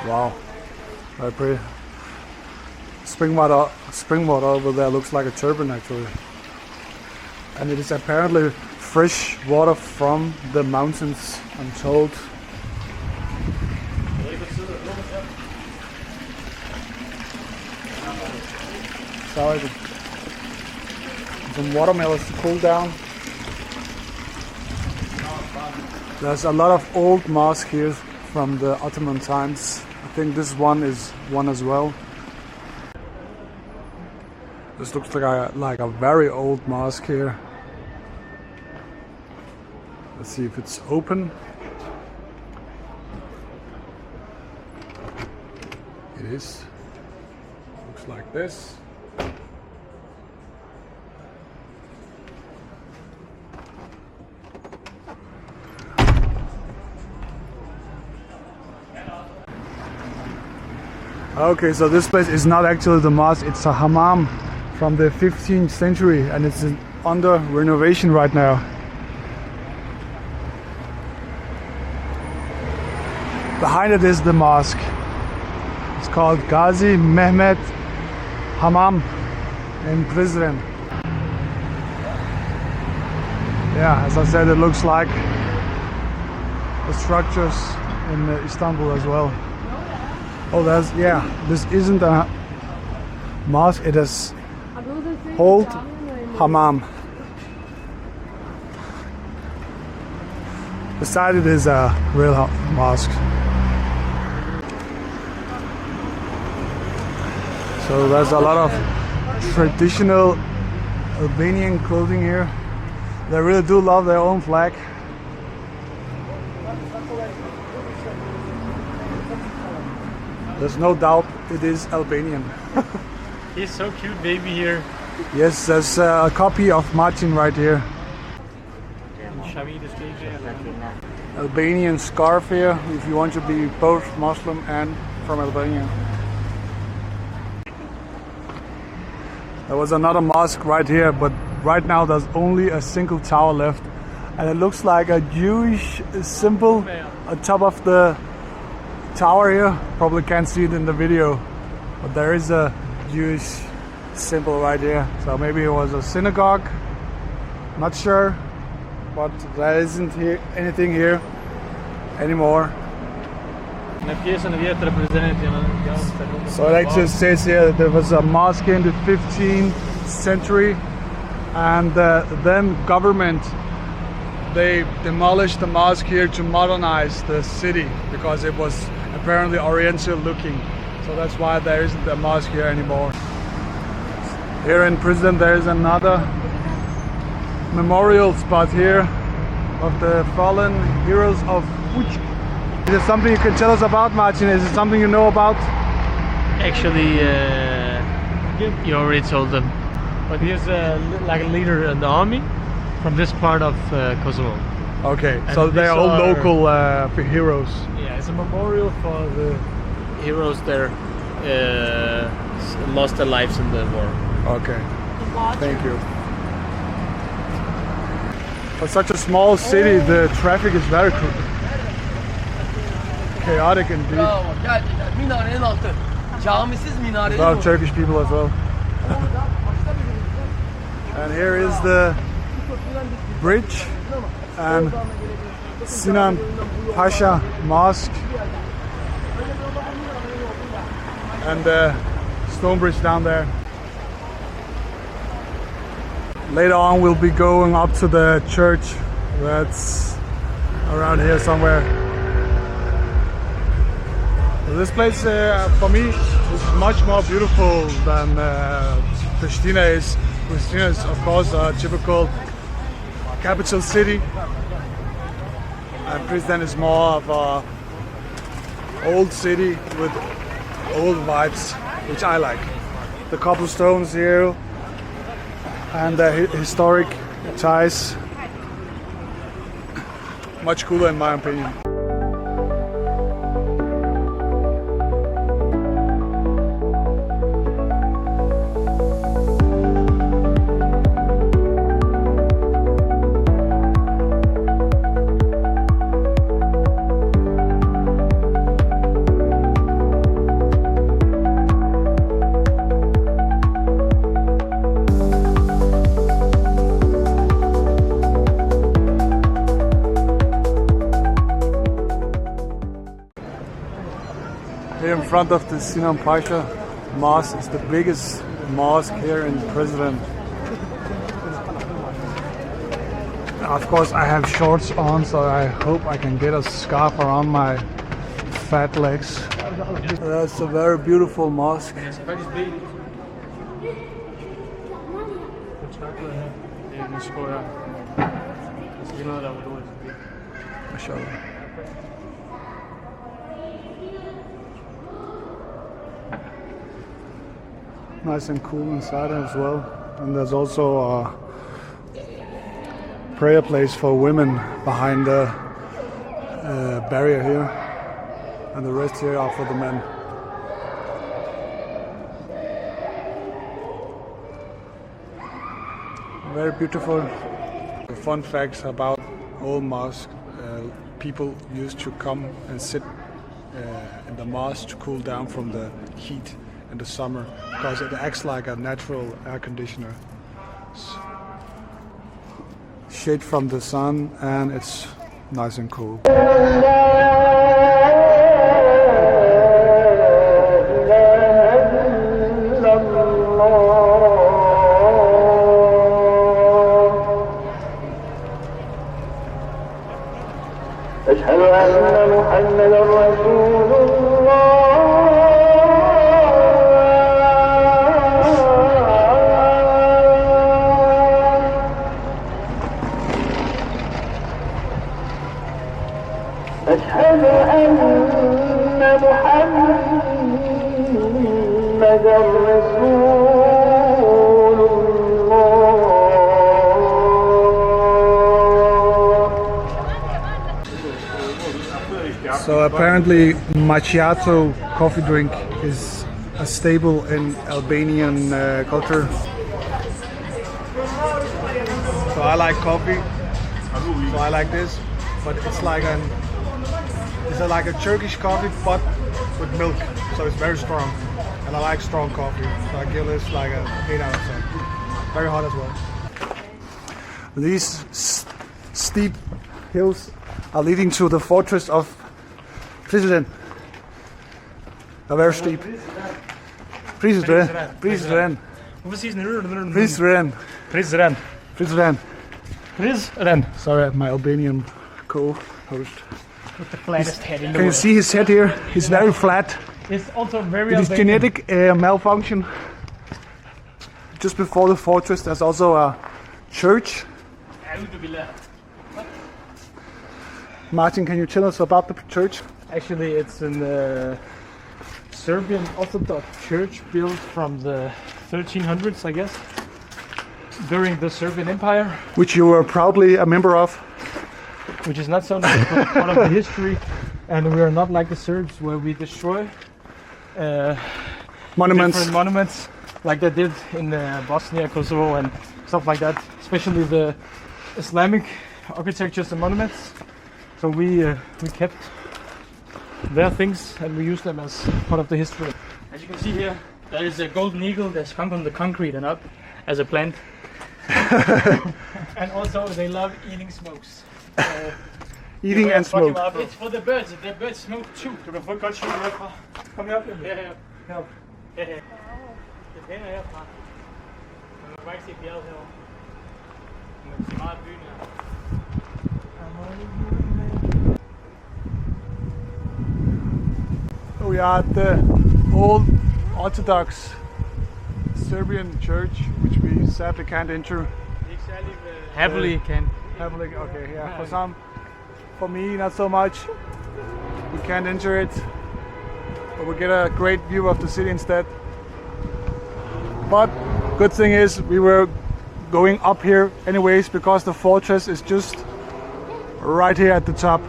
Wow, very pretty. Spring water over there looks like a turban actually. And it is apparently fresh water from the mountains, I'm told. Sorry, some watermelons to cool down. There's a lot of old mosques here from the Ottoman times. I think this one is one as well. This looks like a very old mosque here. Let's see if it's open. It is. Looks like this. Okay, so this place is not actually the mosque, it's a hammam from the 15th century and it's under renovation right now. Behind it is the mosque. It's called Gazi Mehmet Hammam in Prizren. Yeah, as I said, it looks like the structures in Istanbul as well. Oh, this isn't a mosque, it is old hammam. Beside it is a real mosque. So there's a lot of traditional Albanian clothing here. They really do love their own flag. There's no doubt it is Albanian. He's so cute, baby here. Yes, there's a copy of Martin right here. Albanian scarf here, if you want to be both Muslim and from Albania. There was another mosque right here, but right now there's only a single tower left. And it looks like a Jewish symbol on top of the tower here. Probably can't see it in the video, but there is a Jewish symbol right here. So maybe it was a synagogue, not sure, but there isn't here anything here anymore. So it actually says here that there was a mosque in the 15th century, and then government, they demolished the mosque here to modernize the city because it was apparently oriental looking. So that's why there isn't a mosque here anymore. Here in Prizren there is another memorial spot here of the fallen heroes of Luigj. Is there something you can tell us about, Martin? Is it something you know about? Actually, you already told them. But he's like a leader in the army from this part of Kosovo. Okay, And so they're these all are- local heroes. Yeah, it's a memorial for the heroes there lost their lives in the war. Okay, thank you. For such a small city, the traffic is very chaotic indeed. A lot of Turkish people as well. And here is the bridge and Sinan Pasha Mosque and the stone bridge down there. Later on we'll be going up to the church that's around here somewhere. This place for me is much more beautiful than Pristina is. Pristina is of course a typical capital city, and Prizren is more of a old city with old vibes, which I like. The cobblestones here and the historic ties, much cooler in my opinion. Here in front of the Sinan Pasha Mosque is the biggest mosque here in Prizren. Of course I have shorts on, so I hope I can get a scarf around my fat legs. That's a very beautiful mosque. Mashallah. Nice and cool inside as well, and there's also a prayer place for women behind the barrier here, and the rest here are for the men. Very beautiful. Fun facts about old mosque: people used to come and sit in the mosque to cool down from the heat in the summer, because it acts like a natural air conditioner. Shade from the sun, and it's nice and cool. أشهد أن محمدا رسول الله أشهد أن محمدا رسول الله. So apparently macchiato coffee drink is a staple in Albanian culture. So I like coffee, so I like this, but it's like a Turkish coffee but with milk, so it's very strong. And I like strong coffee, so I give this like a 8 out of 10. Very hot as well. These steep hills are leading to the fortress of Prizren. A very steep. Prizren. Sorry, my Albanian co-host. With the flattest head in the Can you world. see his head here? He's very flat. It's also very It is Albanian. genetic malfunction. Just before the fortress, there's also a church. Martin, can you tell us about the church? Actually, it's a Serbian Orthodox church built from the 1300s, I guess, during the Serbian Empire, Which you were proudly a member of. which is not so nice, but part of the history. And we are not like the Serbs, where we destroy Monuments. different monuments, like they did in Bosnia, Kosovo, and stuff like that. Especially the Islamic architectures and monuments. So we kept their things and we use them as part of the history. As you can see here, there is a golden eagle that's hung on the concrete and up as a plant. And also they love eating smokes. Eating and Fuck 'em smoke. up. It's for the birds. The birds smoke too. Du kan få et godt show herfra. Kom herop. Herop. Det hænger herfra. Man kan bare ikke se bjerget herovre. Man kan se meget byen her. We are at the old Orthodox Serbian church, which we sadly can't enter. Happily can. Heavily, okay, yeah. For some, for me, not so much. We can't enter it, but we get a great view of the city instead. But good thing is we were going up here anyways because the fortress is just right here at the top.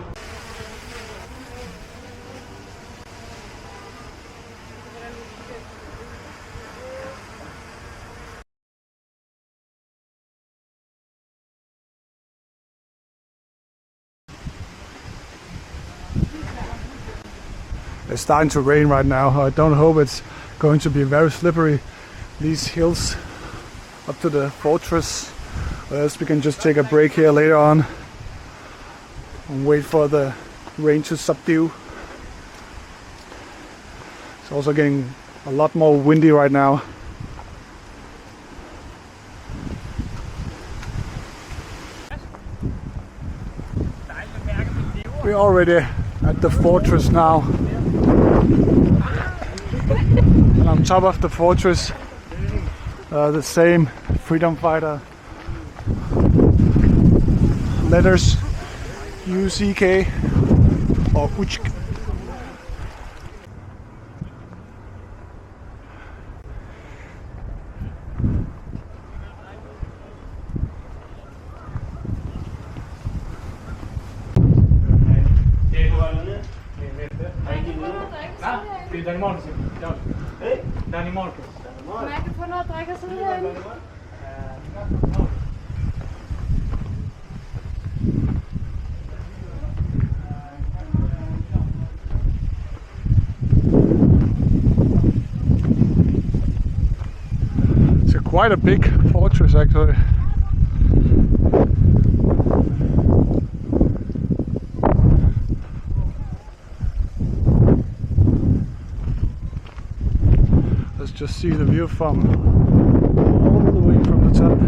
It's starting to rain right now. I don't hope it's going to be very slippery. These hills up to the fortress. Or else we can just take a break here later on and wait for the rain to subdue. It's also getting a lot more windy right now. We're already at the fortress now. And on top of the fortress, the same freedom fighter letters UCK or UCK. Det er Danimark. Danimark. Man kan få noget at drikke og sidde herinde. It's quite a big fortress actually. Let's just see the view from all the way from the top.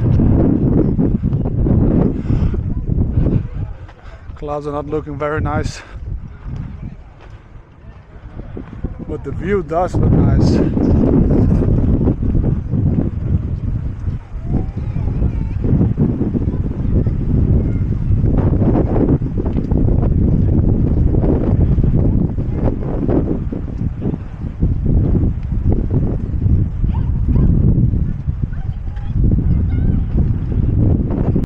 Clouds are not looking very nice, but the view does look nice.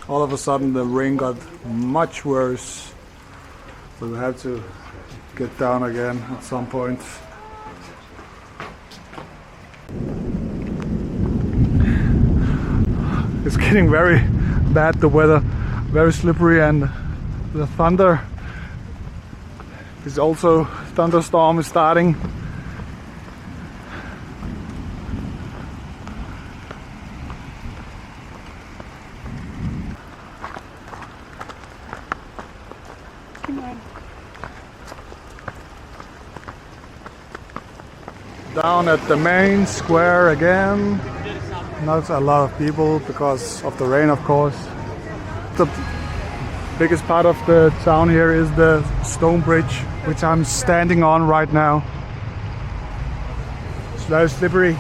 All of a sudden the rain got much worse. We will have to get down again at some point. It's getting very bad, the weather, very slippery, and the thunder is also, thunderstorm is starting. Down at the main square again. Not a lot of people because of the rain, of course. The biggest part of the town here is the stone bridge, which I'm standing on right now. It's very slippery.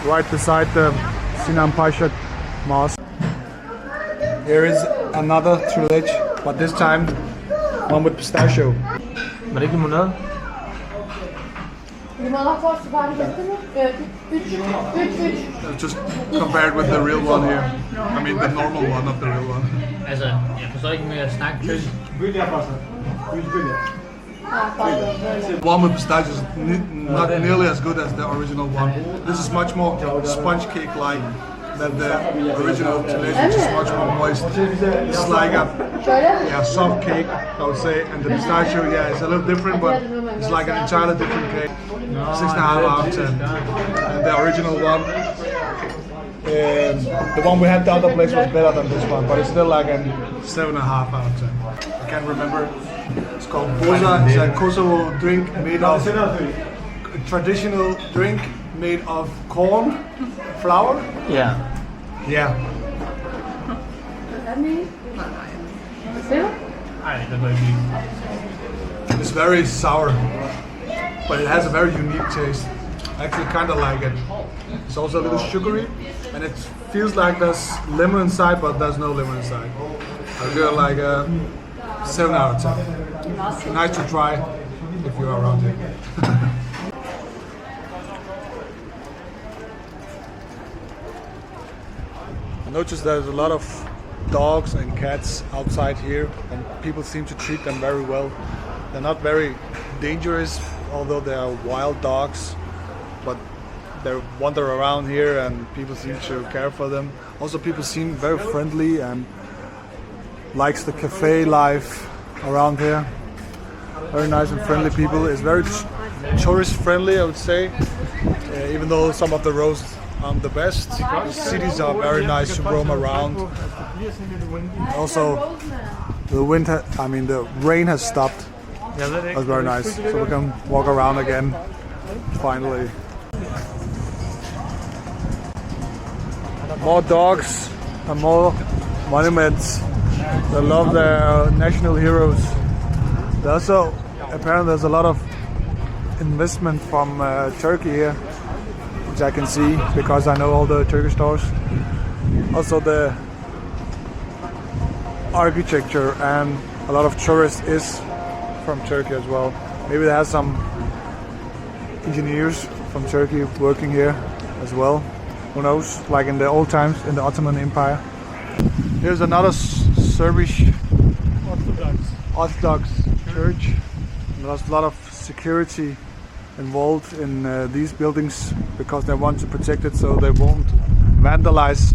Right beside the Sinan Pasha mosque. Here is another Trilece, but this time one with pistachio. Var det ikke limonade? Just compared with the real one here. I mean the normal one, not the real one. Altså, jeg forstår ikke med at snakke tysk. One with pistachio is not nearly as good as the original one. This is much more sponge cake-like than the original Theresa, which is much more moist. It's like a soft cake, I would say, and the pistachio, yeah, it's a little different, but it's like an entirely different cake. 6.5 out of 10. And the original one, the one we had the other place was better than this one, but it's still like a 7.5 out of 10. I can't remember. It's called Boza. It's a Kosovo drink made of traditional drink made of corn flour. Ja. Yeah. Nej, det var ikke. It's very sour, but it has a very unique taste. I actually kind of like it. It's also a little sugary, and it feels like there's lemon inside, but there's no lemon inside. I feel like a 7 out of 10. Nice to try if you're around here. I noticed there's a lot of dogs and cats outside here, and people seem to treat them very well. They're not very dangerous, although they are wild dogs, but they wander around here and people seem to care for them. Also, people seem very friendly and likes the cafe life around here. Very nice and friendly people. It's very tourist friendly, I would say, even though some of the roads aren't the best. The cities are very nice to roam around. Also, the the rain has stopped. That's very nice. So we can walk around again, finally. More dogs and more monuments. They love their national heroes. Apparently there's a lot of investment from Turkey here, which I can see because I know all the Turkish stores. Also the architecture and a lot of tourists is from Turkey as well. Maybe they have some engineers from Turkey working here as well. Who knows? Like in the old times in the Ottoman Empire. Here's another Serbish Orthodox church. There's a lot of security involved in these buildings because they want to protect it so they won't vandalize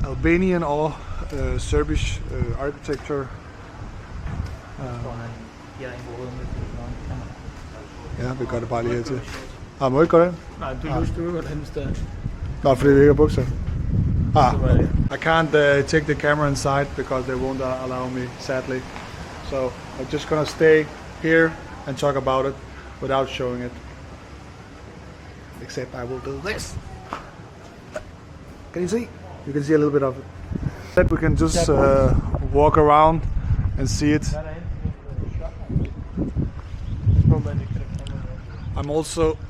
Albanian or Serbish architecture. Ja, vi gør det bare lige her til. Må ikke gå den? Nej, du går den sted. Nå, fordi vi ikke har bukser. Okay. I can't take the camera inside because they won't allow me, sadly. So I'm just gonna stay here and talk about it without showing it. Except I will do this. Can you see? You can see a little bit of it. That we can just walk around and see it.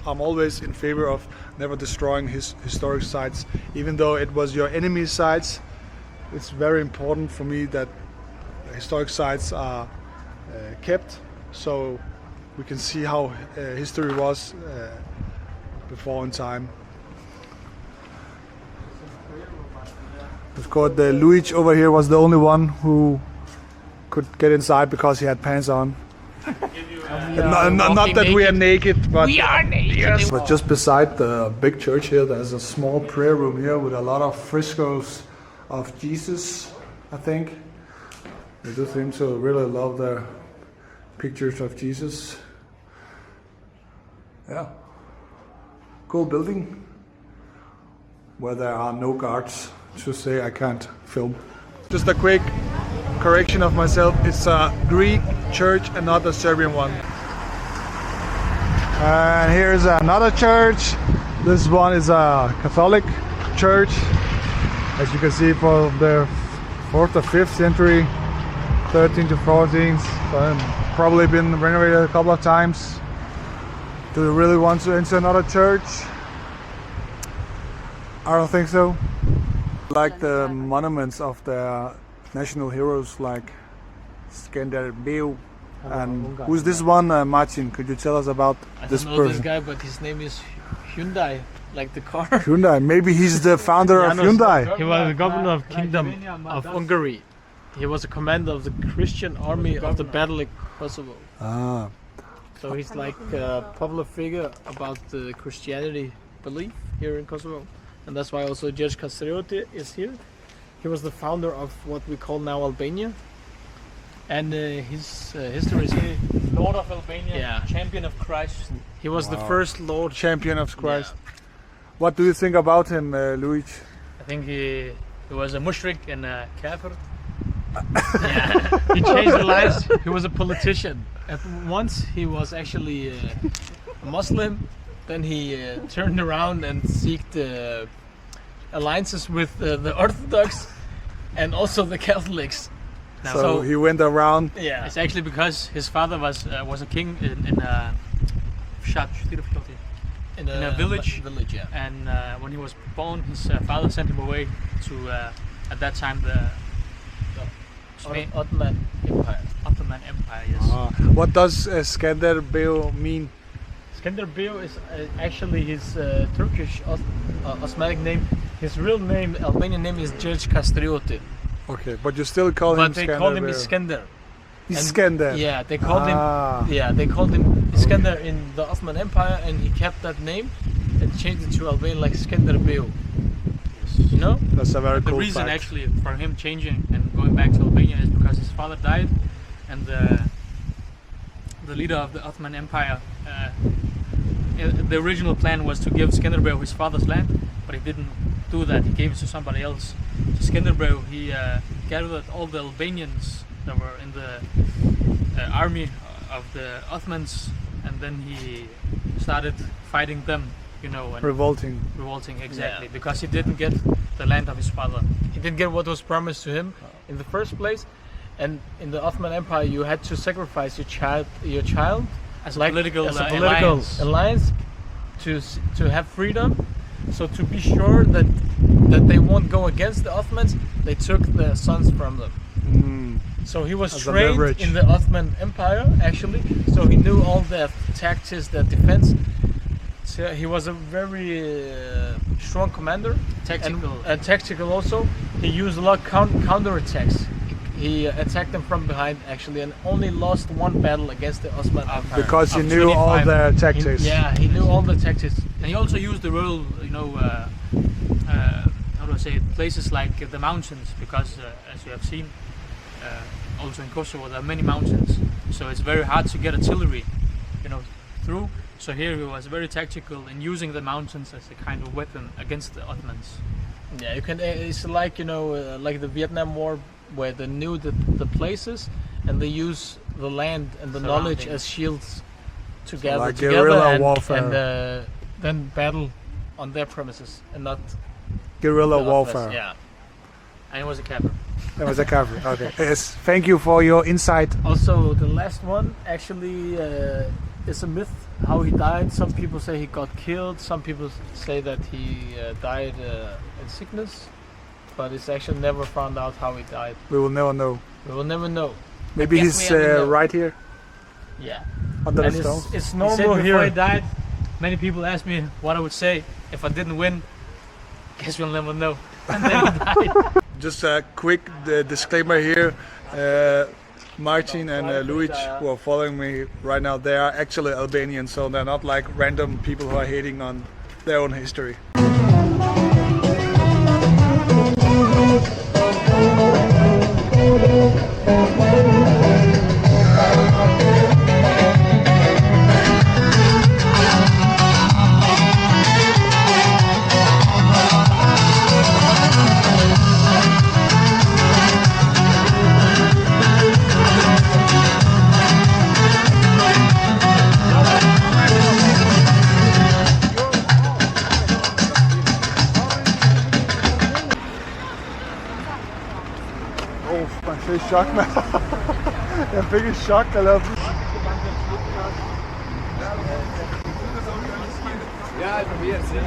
I'm always in favor of never destroying historic sites, even though it was your enemy's sites. It's very important for me that historic sites are kept, so we can see how history was before in time. It's called the Luigj over here was the only one who could get inside because he had pants on. Not that we are naked, but We are naked. yes. But just beside the big church here, there's a small prayer room here with a lot of frescoes of Jesus, I think. They do seem to really love the pictures of Jesus. Yeah. Cool building where there are no guards to say I can't film. Just a quick correction of myself. It's a Greek church and not a Serbian one. And here's another church. This one is a Catholic church. As you can see, from the 4th or 5th century, 13th to 14th. So probably been renovated a couple of times. Do you really want to enter another church? I don't think so. Like the monuments of the national heroes like Skanderbeu. And who's this one, Martin? Could you tell us about this I don't know person? this guy, but his name is Hyundai, like the car. Hyundai. Maybe he's the founder of Hyundai. He was the governor of Kingdom of Hungary. He was a commander of the Christian army of the battle in Kosovo. Ah, So he's like a popular figure about the Christianity belief here in Kosovo. And that's why also Judge Castriote is here. He was the founder of what we call now Albania. And his history is here. Lord of Albania, Yeah. champion of Christ. He was the first Lord. champion of Christ. What do you think about him, Luigj? I think he was a mushrik and a kafir. Yeah. He changed the lives. He was a politician. At once he was actually a Muslim. Then he turned around and sought alliances with the Orthodox and also the Catholics. So he went around. Yeah. It's actually because his father was a king in a In a village. Village, yeah. and when he was born, his father sent him away to at that time the Ottoman Empire. Ottoman Empire. Yes. What does Skanderbeu mean? Skanderbeu is actually his Turkish Osmanic name. His real name, Albanian name, is Judge Castriote. Okay, but you still call him But they called him Skanderbeu. Iskender. Iskender. Yeah, they called Ah. him. Yeah, they called him Iskender in the Ottoman Empire, and he kept that name and changed it to Albanian like Skanderbeu. You know? That's a very The cool reason fact. actually for him changing and going back to Albania is because his father died, and the leader of the Ottoman Empire. The original plan was to give Skanderbeu his father's land, but he didn't do that. He gave it to somebody else. So Skanderbeu, he gathered all the Albanians that were in the army of the Ottomans, and then he started fighting them, you know, and Revolting. revolting exactly Yeah. because he didn't get the land of his father. He didn't get what was promised to him in the first place, and in the Ottoman Empire, you had to sacrifice your child As a political, as a political alliance. to have freedom. So to be sure that they won't go against the Ottomans, they took the sons from them. So he was As a trained leverage. in the Ottoman Empire actually. So he knew all the tactics, the defense. So he was a very strong commander. Tactical. And tactical also. He used a lot of counterattacks. He attacked them from behind actually, and only lost one battle against the Ottoman Empire. Because he Of knew all 25. the tactics. He knew all the tactics. And he also used the rural, you know, how do I say it, places like the mountains, because as you have seen, also in Kosovo there are many mountains, so it's very hard to get artillery, you know, through. So here he was very tactical in using the mountains as a kind of weapon against the Ottomans. Yeah, you can. It's like, you know, like the Vietnam War, where they knew the places and they use the land and the knowledge Surroundings. as shields to gather like together guerrilla and, warfare. and then battle on their premises and not Guerrilla the Ottomans. warfare. Yeah. And he was a capper. That was a cover. Okay. Yes. Thank you for your insight. Also, the last one actually is a myth how he died. Some people say he got killed. Some people say that he died in sickness. But it's actually never found out how he died. We will never know. We will never know. Maybe guess he's we haven't know. right here Yeah. under the And stone. it's He said normal before here. he died, many people asked me what I would say if I didn't win. Guess we'll never know. And then he died. just a quick disclaimer here. Martin and Luigj, who are following me right now, they are actually Albanian, so they're not like random people who are hating on their own history. Man fik chok, mand. Jeg fik et chok, der lavede... Ja, det bliver det.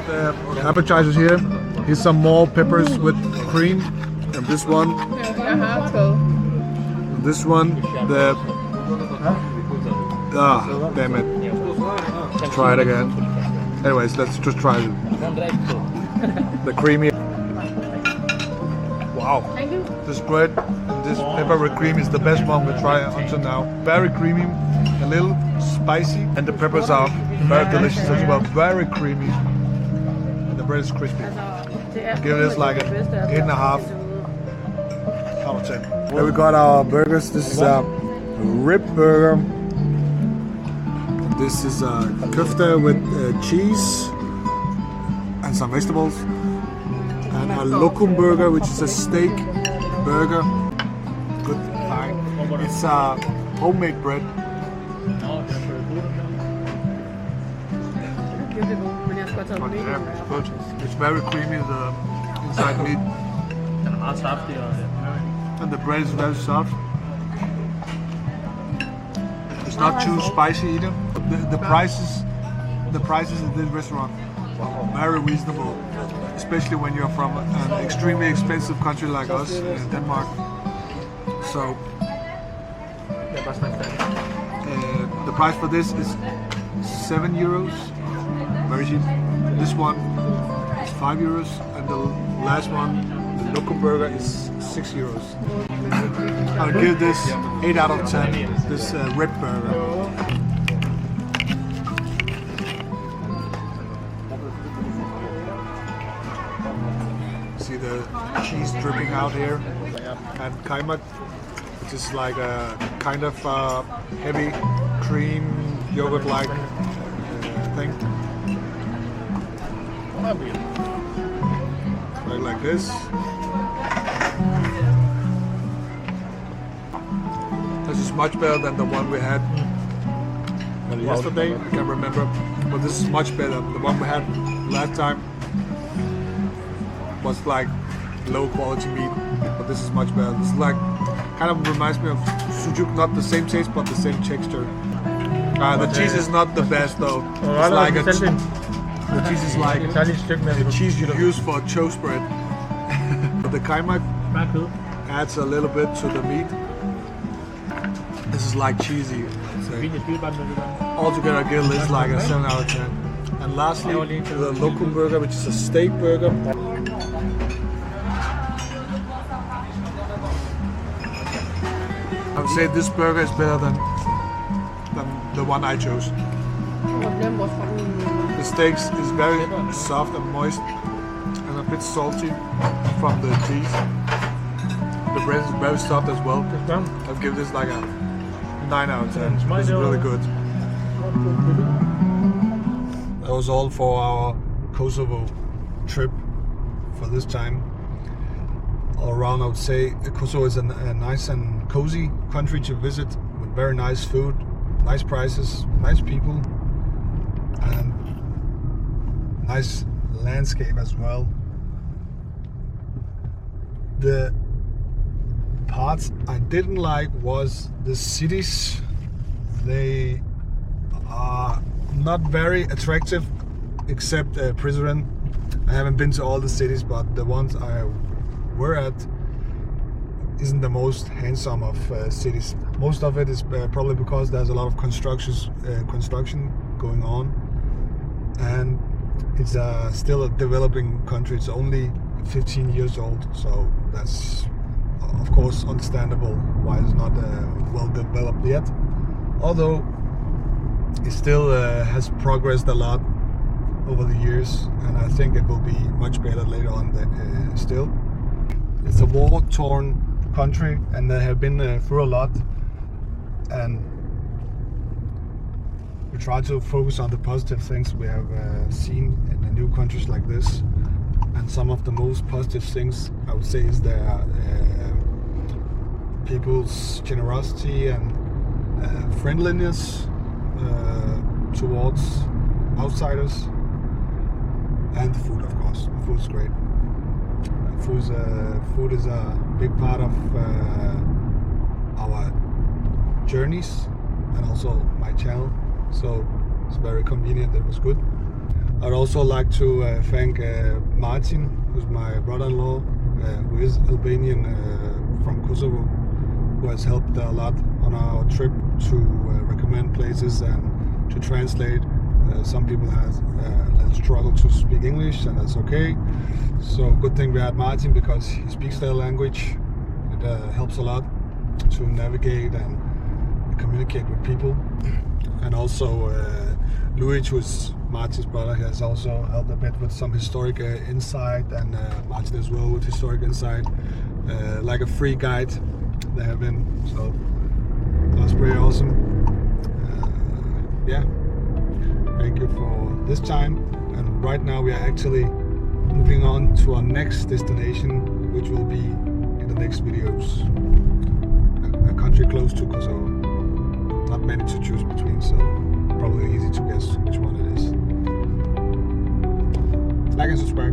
The appetizers here. Here's some more peppers with cream, and this one. This one, the damn it. Try it again. Anyways, let's just try it. The creamy. Wow. This bread and this pepper with cream is the best one we tried until now. Very creamy, a little spicy, and the peppers are very delicious as well. Very creamy. And the bread is crispy. Give this like an 8.5 out of 10. Here we got our burgers. This is a rib burger. This is a kofta with cheese and some vegetables. And a lokum burger, which is a steak burger. Good fine. It's homemade bread. But yeah, it's good. It's very creamy, the inside meat. And the bread is very soft. It's not too spicy either. The prices in this restaurant are very reasonable, especially when you're from an extremely expensive country like us, Denmark. So the price for this is €7. Very cheap. This one is €5, and the last one, the local burger, is €6. I'll give this 8 out of 10. This rib burger. See the cheese dripping out here, and kaymak, which is like a kind of heavy cream yogurt-like thing. Like this. This is much better than the one we had yesterday. I can't remember, but this is much better. The one we had last time was like low quality meat, but this is much better. It's like kind of reminds me of sujuk, not the same taste, but the same texture. The cheese is not the best though. It's like the cheese is like the cheese you use for toast bread. The kaymak adds a little bit to the meat. This is like cheesy. Altogether, I give this like a 7 out of 10. And lastly, the local burger, which is a steak burger. I would say this burger is better than the one I chose. The steak is very soft and moist and a bit salty from the cheese. The bread is very soft as well. I'll give this like a 9 out of 10. It's really good. That was all for our Kosovo trip for this time. All around, I would say Kosovo is a nice and cozy country to visit with very nice food, nice prices, nice people, and nice landscape as well. The parts I didn't like was the cities. They are not very attractive, except Prizren. I haven't been to all the cities, but the ones I were at isn't the most handsome of cities. Most of it is probably because there's a lot of construction going on, and it's still a developing country. It's only 15 years old, so that's of course understandable why it's not well developed yet. Although it still has progressed a lot over the years, and I think it will be much better later on. Still, it's a war-torn country, and they have been through a lot, and we try to focus on the positive things we have seen in the new countries like this. And some of the most positive things I would say is their people's generosity and friendliness towards outsiders, and the food, of course. The food is great. Food is a big part of our journeys and also my channel, so it's very convenient. It was good. I'd also like to thank Martin, who's my brother-in-law, who is Albanian from Kosovo, who has helped a lot on our trip to recommend places and to translate. Some people have a little struggle to speak English, and that's okay. So good thing we had Martin, because he speaks their language. It helps a lot to navigate and communicate with people. And also Luigj, who's Martin's brother, he has also helped a bit with some historic insight, and Martin as well with historic insight, like a free guide they have been. So that's pretty awesome. Yeah, thank you for this time. And right now we are actually moving on to our next destination, which will be in the next videos. A country close to Kosovo. Not many to choose between, so probably easy to guess which one it is. Like and subscribe.